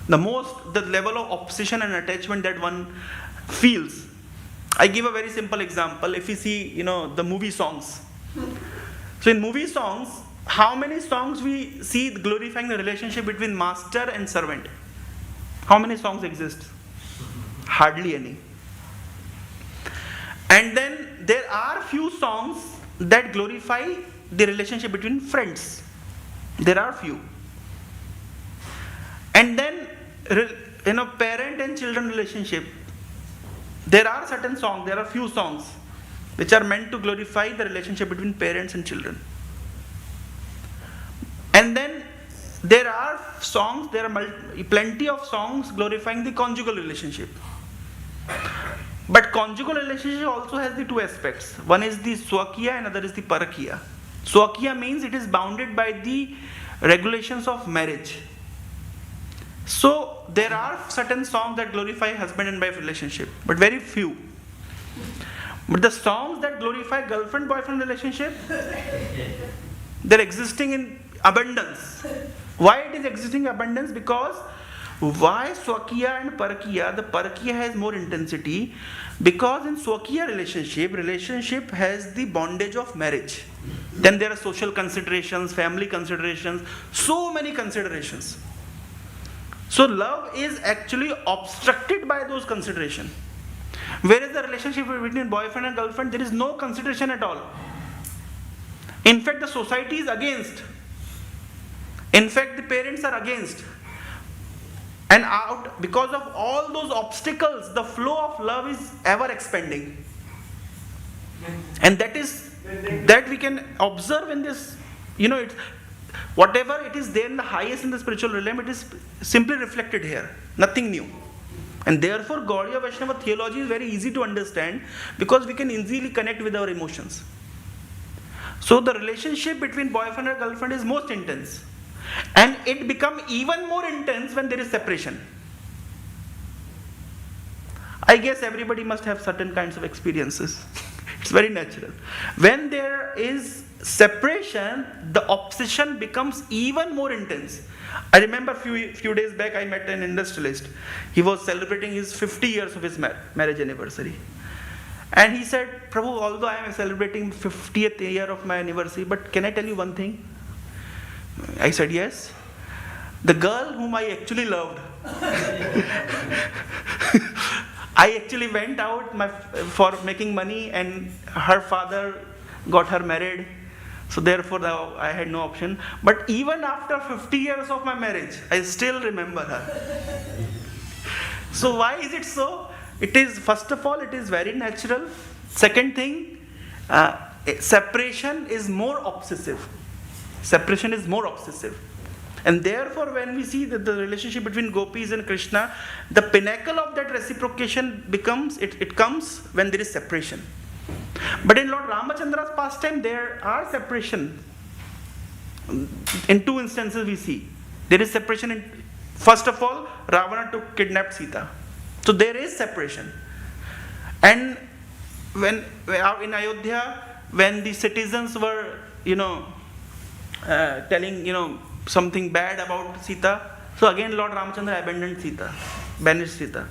The level of obsession and attachment that one feels. I give a very simple example. If you see, the movie songs. So in movie songs, how many songs we see glorifying the relationship between master and servant? How many songs exist? Hardly any. And then there are few songs that glorify the relationship between friends. There are few. And then, parent and children relationship. There are certain songs, there are few songs which are meant to glorify the relationship between parents and children. And then there are songs, there are plenty of songs glorifying the conjugal relationship. But conjugal relationship also has the two aspects. One is the Swakiya and other is the Parakiya. Swakiya means it is bounded by the regulations of marriage. So there are certain songs that glorify husband and wife relationship, but very few. But the songs that glorify girlfriend-boyfriend relationship, they're existing in abundance. Why it is existing in abundance? Because why Swakiya and Parakiya? The Parakiya has more intensity because in Swakiya relationship has the bondage of marriage. Then there are social considerations, family considerations, so many considerations. So love is actually obstructed by those considerations. Whereas the relationship between boyfriend and girlfriend, there is no consideration at all. In fact, the society is against. In fact, the parents are against. And because of all those obstacles, the flow of love is ever expanding. And that we can observe in this, whatever it is there in the highest in the spiritual realm, it is simply reflected here. Nothing new. And therefore, Gaudiya Vaishnava theology is very easy to understand because we can easily connect with our emotions. So the relationship between boyfriend and girlfriend is most intense. And it becomes even more intense when there is separation. I guess everybody must have certain kinds of experiences. It's very natural. When there is separation, the obsession becomes even more intense. I remember few days back I met an industrialist. He was celebrating his 50 years of his marriage anniversary. And he said, Prabhu, although I am celebrating 50th year of my anniversary, but can I tell you one thing? I said, yes. The girl whom I actually loved, I actually went out for making money and her father got her married. So therefore I had no option. But even after 50 years of my marriage, I still remember her. So why is it so? It is, first of all, it is very natural. Second thing, separation is more obsessive. Separation is more obsessive. And therefore, when we see that the relationship between gopis and Krishna, the pinnacle of that reciprocation comes when there is separation. But in Lord Ramachandra's pastime, there are separation. In two instances we see. There is separation first of all, Ravana kidnapped Sita. So there is separation. And when in Ayodhya, when the citizens were, telling, something bad about Sita, so again Lord Ramachandra abandoned Sita, banished Sita.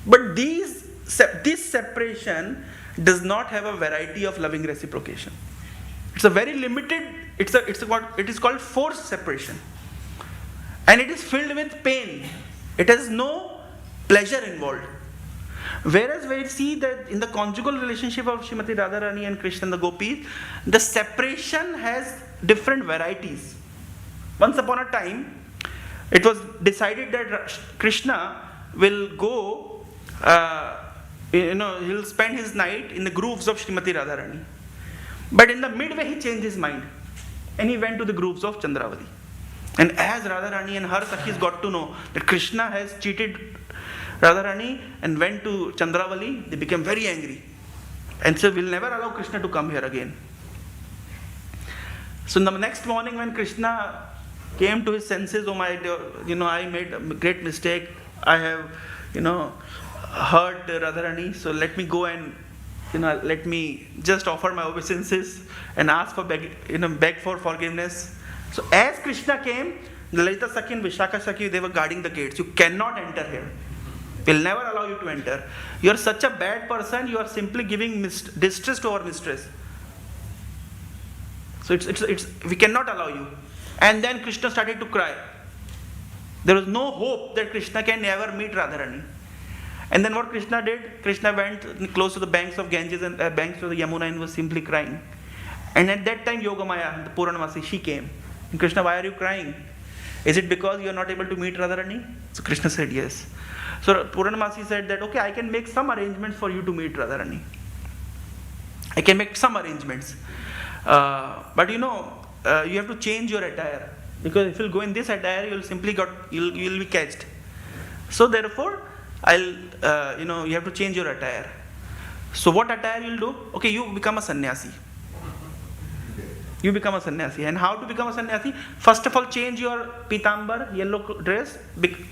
But this separation does not have a variety of loving reciprocation. It's a very limited, it is called forced separation. And it is filled with pain. It has no pleasure involved. Whereas we see that in the conjugal relationship of Srimati Radharani and Krishna and the gopis, the separation has different varieties. Once upon a time, it was decided that Krishna will go, he'll spend his night in the groves of Srimati Radharani. But in the midway, he changed his mind and he went to the groves of Chandravali. And as Radharani and her Sakhis got to know that Krishna has cheated Radharani and went to Chandravali, they became very angry and said, we'll never allow Krishna to come here again. So in the next morning when Krishna came to his senses, oh my, I made a great mistake. I have, hurt Radharani. So let me go and, let me just offer my obeisances and ask for beg for forgiveness. So as Krishna came, the Lalita Sakhi and Vishakha Sakhi, they were guarding the gates. You cannot enter here. We'll never allow you to enter. You are such a bad person. You are simply giving distress to our mistress. So we cannot allow you. And then Krishna started to cry. There was no hope that Krishna can ever meet Radharani. And then what Krishna did? Krishna went close to the banks of Ganges and banks of the Yamuna and was simply crying. And at that time Yogamaya, the Purnamasi, she came. And Krishna, why are you crying? Is it because you are not able to meet Radharani? So Krishna said yes. So Purnamasi said that, okay, I can make some arrangements for you to meet Radharani. I can make some arrangements. But you have to change your attire. Because if you'll go in this attire, you'll be catched. So therefore, you have to change your attire. So what attire you'll do? Okay, you become a sannyasi. You become a sannyasi. And how to become a sannyasi? First of all, change your pitambar, yellow dress,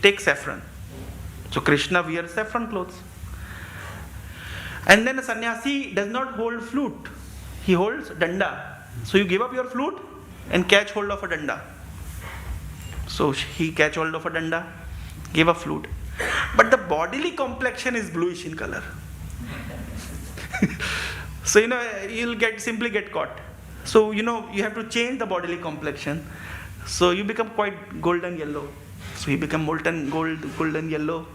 take saffron. So Krishna wears saffron clothes. And then a sannyasi does not hold flute. He holds danda. So you give up your flute and catch hold of a danda. So he catch hold of a danda, give a flute. But the bodily complexion is bluish in color. So you'll simply get caught. So you have to change the bodily complexion. So you become quite golden yellow. So you become molten golden yellow.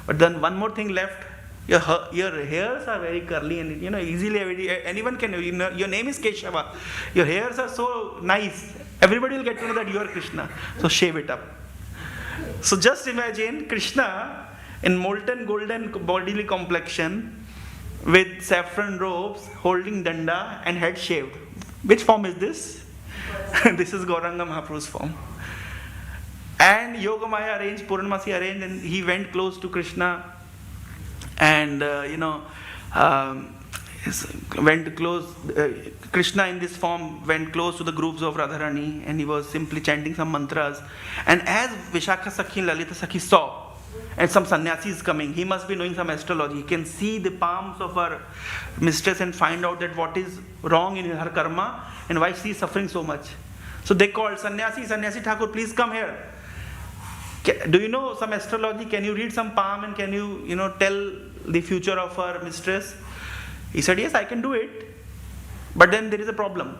But then one more thing left. Your hairs are very curly and easily anyone can. Your name is Keshava. Your hairs are so nice. Everybody will get to know that you are Krishna. So shave it up. So just imagine Krishna in molten golden bodily complexion with saffron robes, holding danda and head shaved. Which form is this? This is Gauranga Mahaprabhu's form. And Yogamaya arranged, Purnamasi arranged, and he went close to Krishna and went close. Krishna in this form went close to the groups of Radharani and he was simply chanting some mantras. And as Vishakha Sakhi and Lalita Sakhi saw, and some sannyasi is coming, he must be knowing some astrology. He can see the palms of her mistress and find out that what is wrong in her karma and why she is suffering so much. So they called Sannyasi Thakur, please come here. Do you know some astrology? Can you read some palm and can you, tell the future of her mistress? He said, yes, I can do it. But then there is a problem.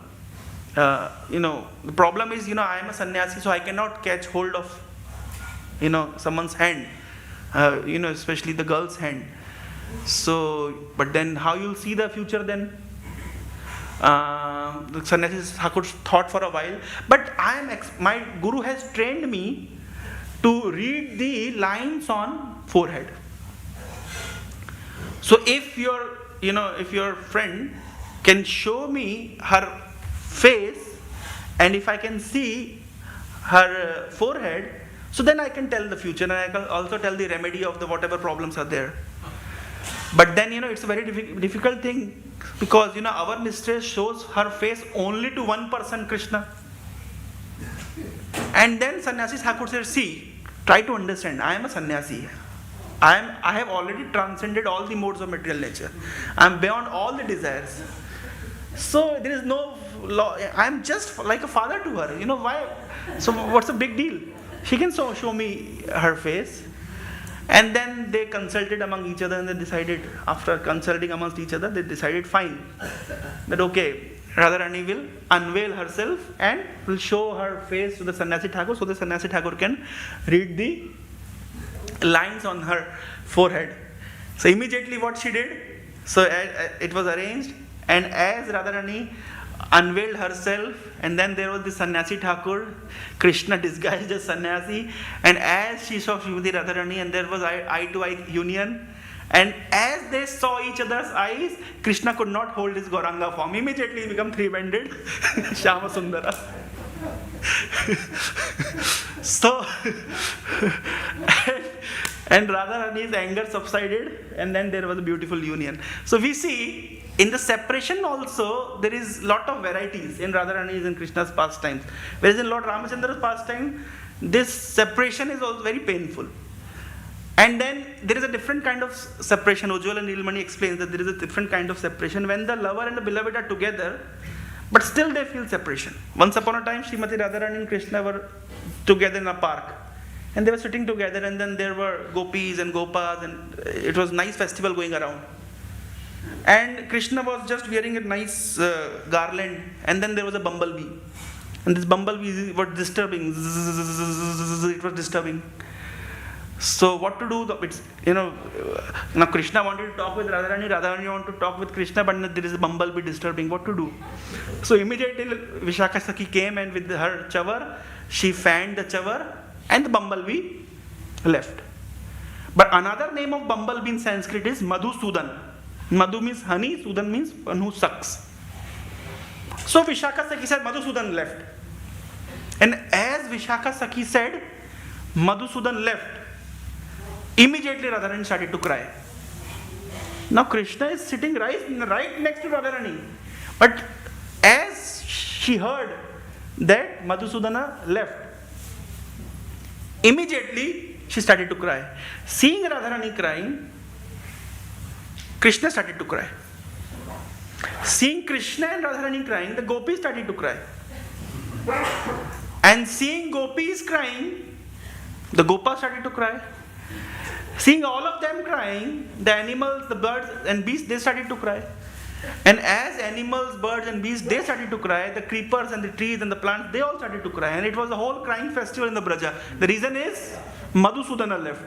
The problem is, I am a sannyasi, so I cannot catch hold of, someone's hand, especially the girl's hand. So, but then how you'll see the future then? The sannyasi Thakur thought for a while. But my guru has trained me to read the lines on forehead. So if your friend can show me her face and if I can see her forehead, so then I can tell the future and I can also tell the remedy of the whatever problems are there. But then it's a very difficult thing because our mistress shows her face only to one person, Krishna. And then Sannyasi Thakur said, see, try to understand, I am a sannyasi. I have already transcended all the modes of material nature. I am beyond all the desires. So there is no law. I am just like a father to her. Why? So what's the big deal? She can show me her face. And then they consulted among each other, and they decided, after consulting amongst each other, they decided fine, that okay, Radharani will unveil herself and will show her face to the Sannyasi Thakur, so the Sannyasi Thakur can read the lines on her forehead. So immediately what she did, so it was arranged, and as Radharani unveiled herself, and then there was the Sannyasi Thakur, Krishna disguised as Sannyasi, and as she saw Srimati Radharani, and there was eye-to-eye union, and as they saw each other's eyes, Krishna could not hold his Gauranga form. Immediately he became three-banded Shyama Sundara. So, and Radharani's anger subsided, and then there was a beautiful union. So we see, in the separation also, there is lot of varieties in Radharani's and Krishna's pastimes. Whereas in Lord Ramachandra's pastime, this separation is also very painful. And then there is a different kind of separation. Ujjwal and Nilmani explains that there is a different kind of separation when the lover and the beloved are together, but still they feel separation. Once upon a time, Srimati Radharani and Krishna were together in a park. And they were sitting together, and then there were gopis and gopas, and it was a nice festival going around. And Krishna was just wearing a nice garland, and then there was a bumblebee. And this bumblebee was disturbing. It was disturbing. So what to do? It's, now Krishna wanted to talk with Radharani, Radharani wanted to talk with Krishna, but there is a bumblebee disturbing. What to do? So immediately Vishakha Sakhi came, and with her chavar, she fanned the chavar, and the bumblebee left. But another name of bumblebee in Sanskrit is Madhusudan. Madhu means honey, Sudan means one who sucks. So Vishakha Sakhi said, Madhusudan left. And as Vishakha Sakhi said, Madhusudan left, immediately Radharani started to cry. Now Krishna is sitting right next to Radharani. But as she heard that Madhusudana left, immediately she started to cry. Seeing Radharani crying, Krishna started to cry. Seeing Krishna and Radharani crying, the gopis started to cry. And seeing gopis crying, the gopas started to cry. Seeing all of them crying, the animals, the birds and beasts, they started to cry. And as animals, birds and beasts, they started to cry, the creepers and the trees and the plants, they all started to cry. And it was a whole crying festival in the Braja. The reason is, Madhusudana left.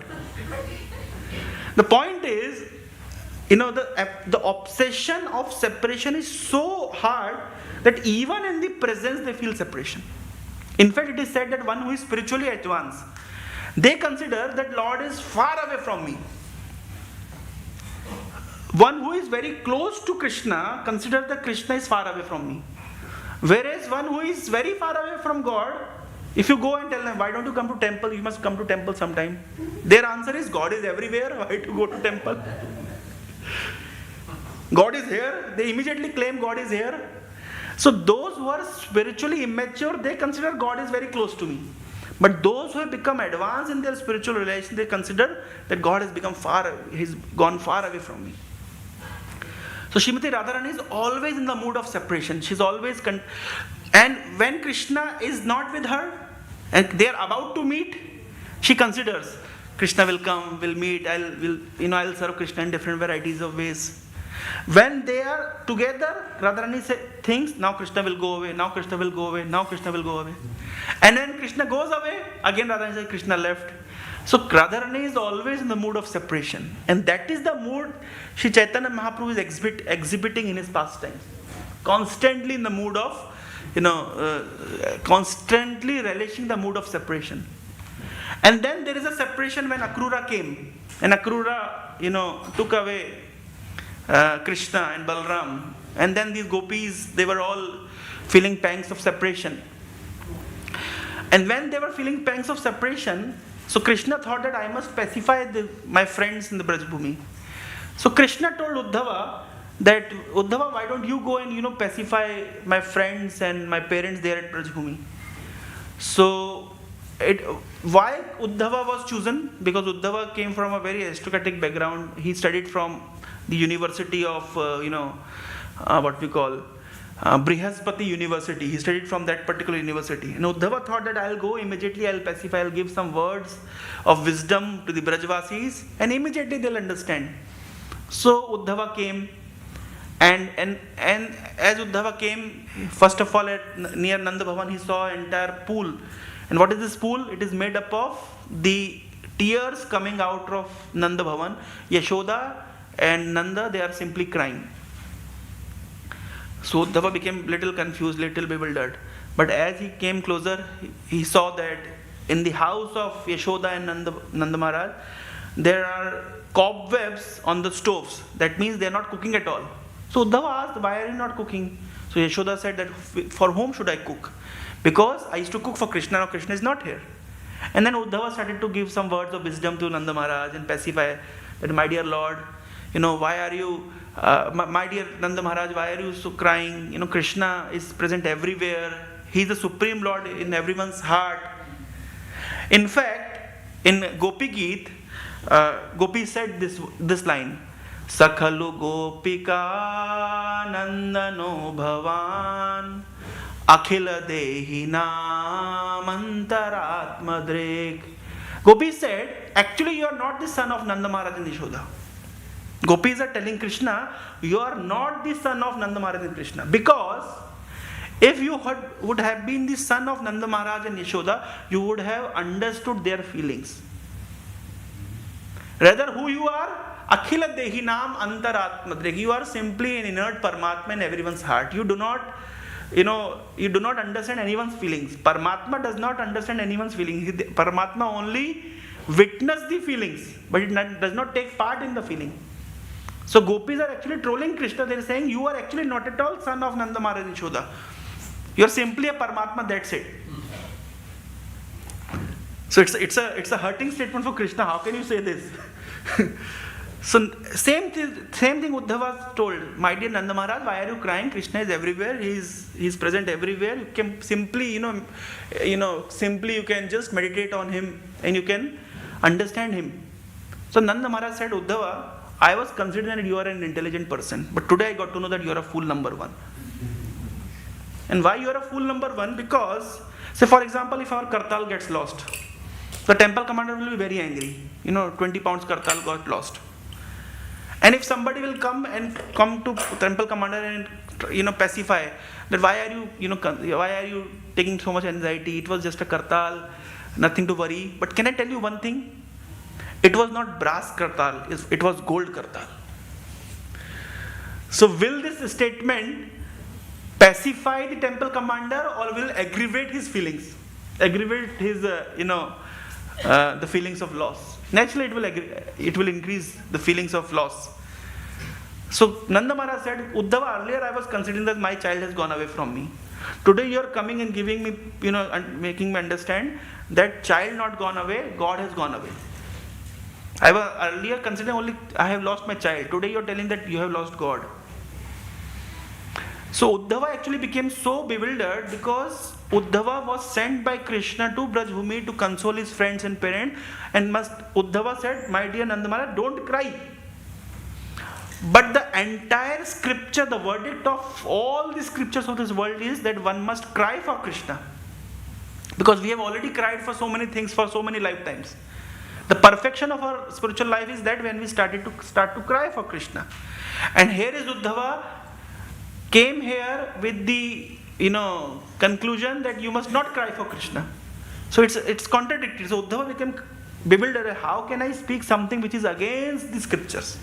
The point is, the obsession of separation is so hard that even in the presence they feel separation. In fact, it is said that one who is spiritually advanced, they consider that Lord is far away from me. One who is very close to Krishna considers that Krishna is far away from me. Whereas one who is very far away from God, if you go and tell them, why don't you come to temple? You must come to temple sometime. Their answer is, God is everywhere. Why to go to temple? God is here. They immediately claim God is here. So those who are spiritually immature, they consider God is very close to me. But those who have become advanced in their spiritual relation, they consider that God has become He's gone far away from me. So Srimati Radharani is always in the mood of separation. She's always and when Krishna is not with her and they are about to meet, she considers Krishna will come, will meet, I'll serve Krishna in different varieties of ways. When they are together, Radharani thinks, now Krishna will go away, now Krishna will go away, now Krishna will go away. And then Krishna goes away, again Radharani says, Krishna left. So Radharani is always in the mood of separation. And that is the mood Sri Chaitanya Mahaprabhu is exhibiting in his pastimes. Constantly in the mood of, constantly relishing the mood of separation. And then there is a separation when Akrura came. And Akrura, took away Krishna and Balram. And then these gopis, they were all feeling pangs of separation. And when they were feeling pangs of separation, so Krishna thought that I must pacify my friends in the Brajbhumi. So Krishna told Uddhava that, Uddhava, why don't you go and pacify my friends and my parents there at Brajbhumi? So why Uddhava was chosen? Because Uddhava came from a very aristocratic background. He studied from the University of, Brihaspati University. He studied from that particular university. And Uddhava thought that I'll go immediately, I'll pacify, I'll give some words of wisdom to the Brajvasis, and immediately they'll understand. So Uddhava came, and as Uddhava came, first of all near Nanda Bhavan he saw an entire pool. And what is this pool? It is made up of the tears coming out of Nanda Bhavan. Yashoda and Nanda, they are simply crying. So Uddhava became little confused, little bewildered. But as he came closer, he saw that in the house of Yashoda and Nanda Maharaj, there are cobwebs on the stoves. That means they are not cooking at all. So Uddhava asked, why are you not cooking? So Yashoda said that, for whom should I cook? Because I used to cook for Krishna, now Krishna is not here. And then Uddhava started to give some words of wisdom to Nanda Maharaj and pacify that, my dear Lord, why are you, my dear Nanda Maharaj, why are you so crying? Krishna is present everywhere. He is the Supreme Lord in everyone's heart. In fact, in Gopi Geet, Gopi said this line, Sakhalu Gopika Nandano Bhavan Akhila Dehi Nam Antaratmadrek. Gopi said, actually you are not the son of Nanda Maharaj and Yashoda. Gopis are telling Krishna, you are not the son of Nanda Maharaj and Krishna. Because if you would have been the son of Nanda Maharaj and Yashoda, you would have understood their feelings. Rather, who you are? Akhila Dehinam Antaratmadrek. You are simply an inert Paramatma in everyone's heart. You do not understand anyone's feelings. Paramatma does not understand anyone's feelings. Paramatma only witnesses the feelings, but it does not take part in the feeling. So Gopis are actually trolling Krishna. They are saying, you are actually not at all son of Nanda Maharaj and Yashoda. You are simply a Paramatma, that's it. So it's a hurting statement for Krishna. How can you say this? So same thing Uddhava told, my dear Nanda Maharaj, why are you crying? Krishna is everywhere. He is present everywhere. You can simply, simply you can just meditate on him and you can understand him. So Nanda Maharaj said, Uddhava, I was considering that you are an intelligent person, but today I got to know that you are a fool number one. And why you are a fool number one? Because, say for example, if our kartal gets lost, the temple commander will be very angry. 20 pounds kartal got lost. And if somebody will come to temple commander and pacify that, why are you taking so much anxiety? It was just a kartal, nothing to worry. But can I tell you one thing? It was not brass kartal, it was gold kartal. So will this statement pacify the temple commander or will aggravate his feelings? Aggravate his, the feelings of loss. Naturally it will increase the feelings of loss. So Nanda Maharaj said, Uddhava, earlier I was considering that my child has gone away from me. Today you are coming and giving me, and making me understand that child not gone away, God has gone away. I was earlier considering only I have lost my child. Today you are telling that you have lost God. So Uddhava actually became so bewildered because Uddhava was sent by Krishna to Brajbhumi to console his friends and parents. And Uddhava said, my dear Nanda Maharaj, don't cry. But the entire scripture, the verdict of all the scriptures of this world is that one must cry for Krishna. Because we have already cried for so many things for so many lifetimes. The perfection of our spiritual life is that when we start to cry for Krishna. And here is Uddhava came here with the conclusion that you must not cry for Krishna. So it's contradictory. So Uddhava became bewildered. How can I speak something which is against the scriptures?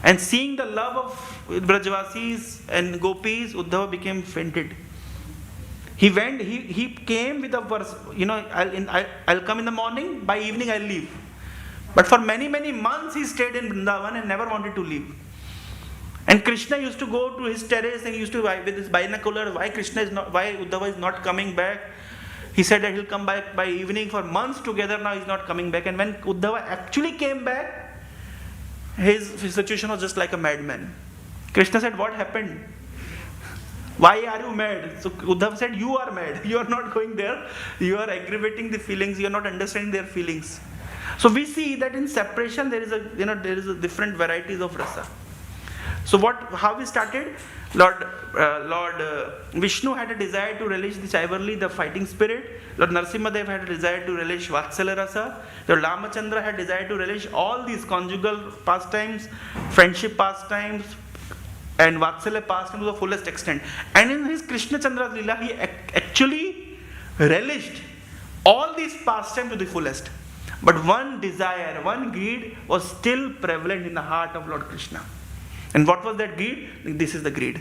And seeing the love of Brajvasis and Gopis, Uddhava became fainted. He came with a verse, I'll come in the morning, by evening I'll leave. But for many, many months he stayed in Vrindavan and never wanted to leave. And Krishna used to go to his terrace and he used to, with his binocular, why Uddhava is not coming back. He said that he'll come back by evening. For months together now he's not coming back. And when Uddhava actually came back, his situation was just like a madman. Krishna said, what happened? Why are you mad? So Uddhava said, you are mad. You are not going there. You are aggravating the feelings. You are not understanding their feelings. So we see that in separation there is a different varieties of rasa. So how we started? Lord Vishnu had a desire to relish the Chaivarli, the fighting spirit. Lord Narsimhadev had a desire to relish Vatsalya Rasa. Lord Ramachandra had desire to relish all these conjugal pastimes, friendship pastimes, and Vatsalya pastimes to the fullest extent. And in his Krishna Chandra's Leela, he actually relished all these pastimes to the fullest. But one desire, one greed was still prevalent in the heart of Lord Krishna. And what was that greed? This is the greed.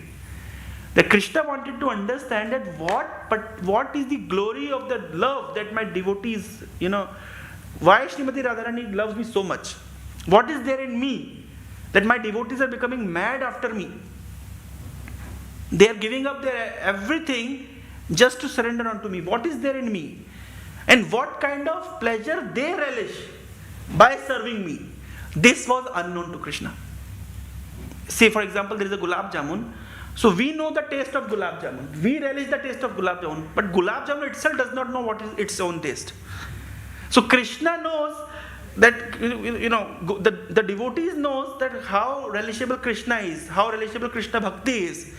The Krishna wanted to understand that what is the glory of the love that my devotees, why Srimati Radharani loves me so much? What is there in me that my devotees are becoming mad after me? They are giving up their everything just to surrender unto me. What is there in me? And what kind of pleasure they relish by serving me? This was unknown to Krishna. Say, for example, there is a gulab jamun. So we know the taste of gulab jamun. We relish the taste of gulab jamun. But gulab jamun itself does not know what is its own taste. So Krishna knows that, the devotees knows that how relishable Krishna is, how relishable Krishna Bhakti is.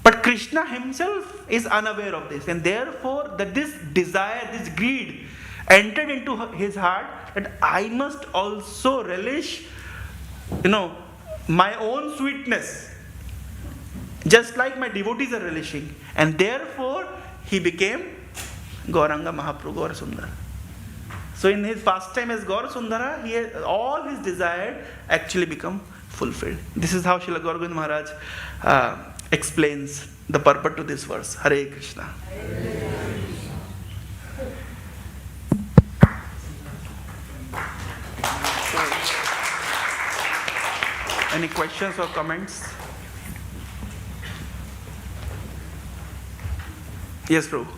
But Krishna himself is unaware of this. And therefore, that this desire, this greed entered into his heart, that I must also relish, my own sweetness, just like my devotees are relishing. And therefore, he became Gauranga Mahaprabhu, Gaura Sundara. So in his pastime as Gaura Sundara, all his desire actually become fulfilled. This is how Srila Gaura Govinda Maharaj explains the purport to this verse. Hare Krishna. Any questions or comments? Yes, Prabhu.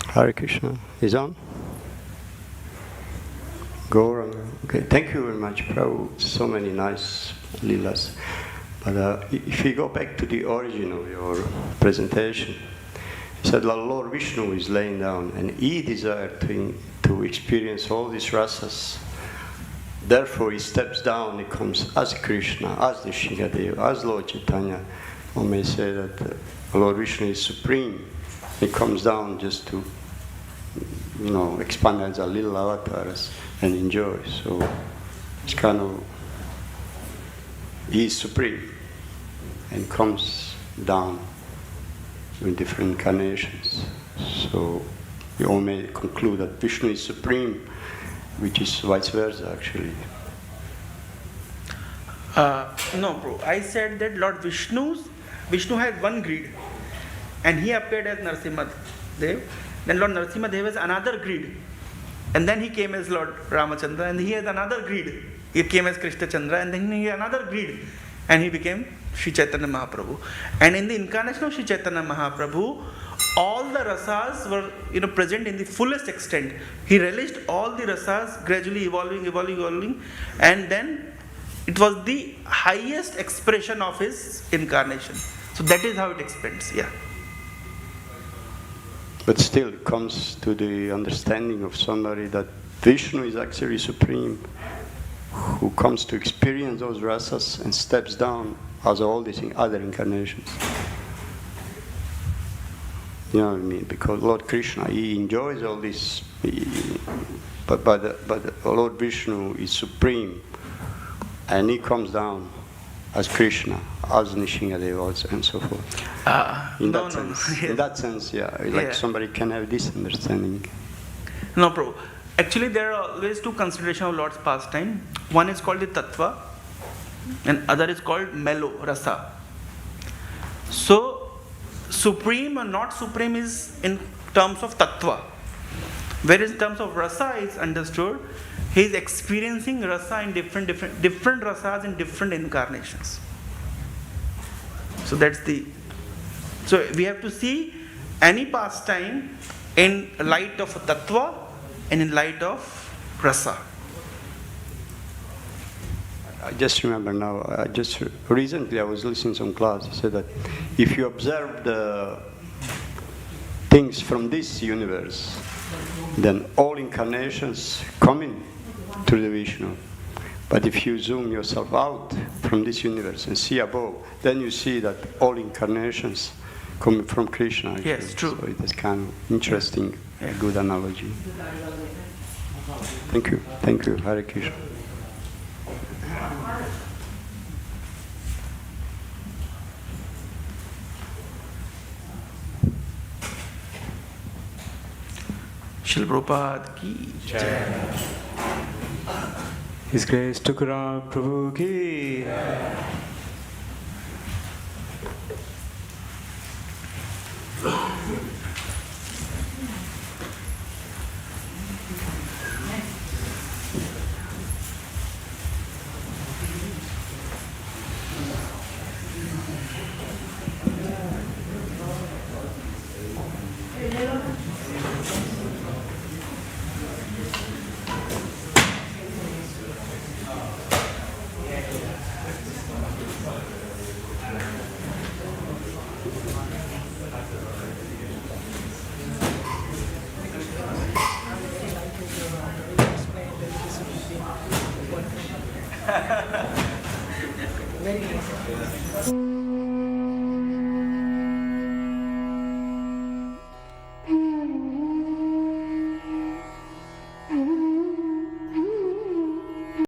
Hare Krishna. Is on? Gauranga. Okay, thank you very much, Prabhu. So many nice leelas. But if you go back to the origin of your presentation, you said Lord Vishnu is laying down and he desired to experience all these rasas. Therefore he steps down, he comes as Krishna, as the Shingadeva, as Lord Chaitanya. One may say that Lord Vishnu is supreme. He comes down just to, expand as a little avatars and enjoy. So it's kind of, he is supreme and comes down in different incarnations. So we all may conclude that Vishnu is supreme, which is vice versa actually. No, bro. I said that Lord Vishnu had one greed, and he appeared as Narsimhadev. Then Lord Narsimhadev has another greed, and then he came as Lord Ramachandra, and he has another greed. He came as Krishna Chandra, and then he had another greed, and he became Sri Chaitanya Mahaprabhu. And in the incarnation of Sri Chaitanya Mahaprabhu, all the rasas were present in the fullest extent. He relished all the rasas, gradually evolving, and then it was the highest expression of his incarnation. So that is how it expands. Yeah. But still it comes to the understanding of somebody that Vishnu is actually supreme, who comes to experience those rasas and steps down as all these other incarnations. You know what I mean? Because Lord Krishna, he enjoys all this, but Lord Vishnu is supreme, and he comes down as Krishna, as Nishingadeva, and so forth. In that sense, yeah, like somebody can have this understanding. No, bro. Actually, there are always two considerations of Lord's pastime. One is called the tattva, and other is called mellow, rasa. So, supreme or not supreme is in terms of tattva. Whereas in terms of rasa is understood, he is experiencing rasa in different rasas in different incarnations. So that's so we have to see any pastime in light of tattva and in light of rasa. I just remember now, recently I was listening to some class. He said that if you observe the things from this universe, then all incarnations come in through the Vishnu. But if you zoom yourself out from this universe and see above, then you see that all incarnations come from Krishna. Actually. Yes, true. So it is kind of interesting, a good analogy. Thank you. Thank you. Hare Krishna. Srila Prabhupada ki jai. His Grace Tukaram Prabhu ki. Very nice.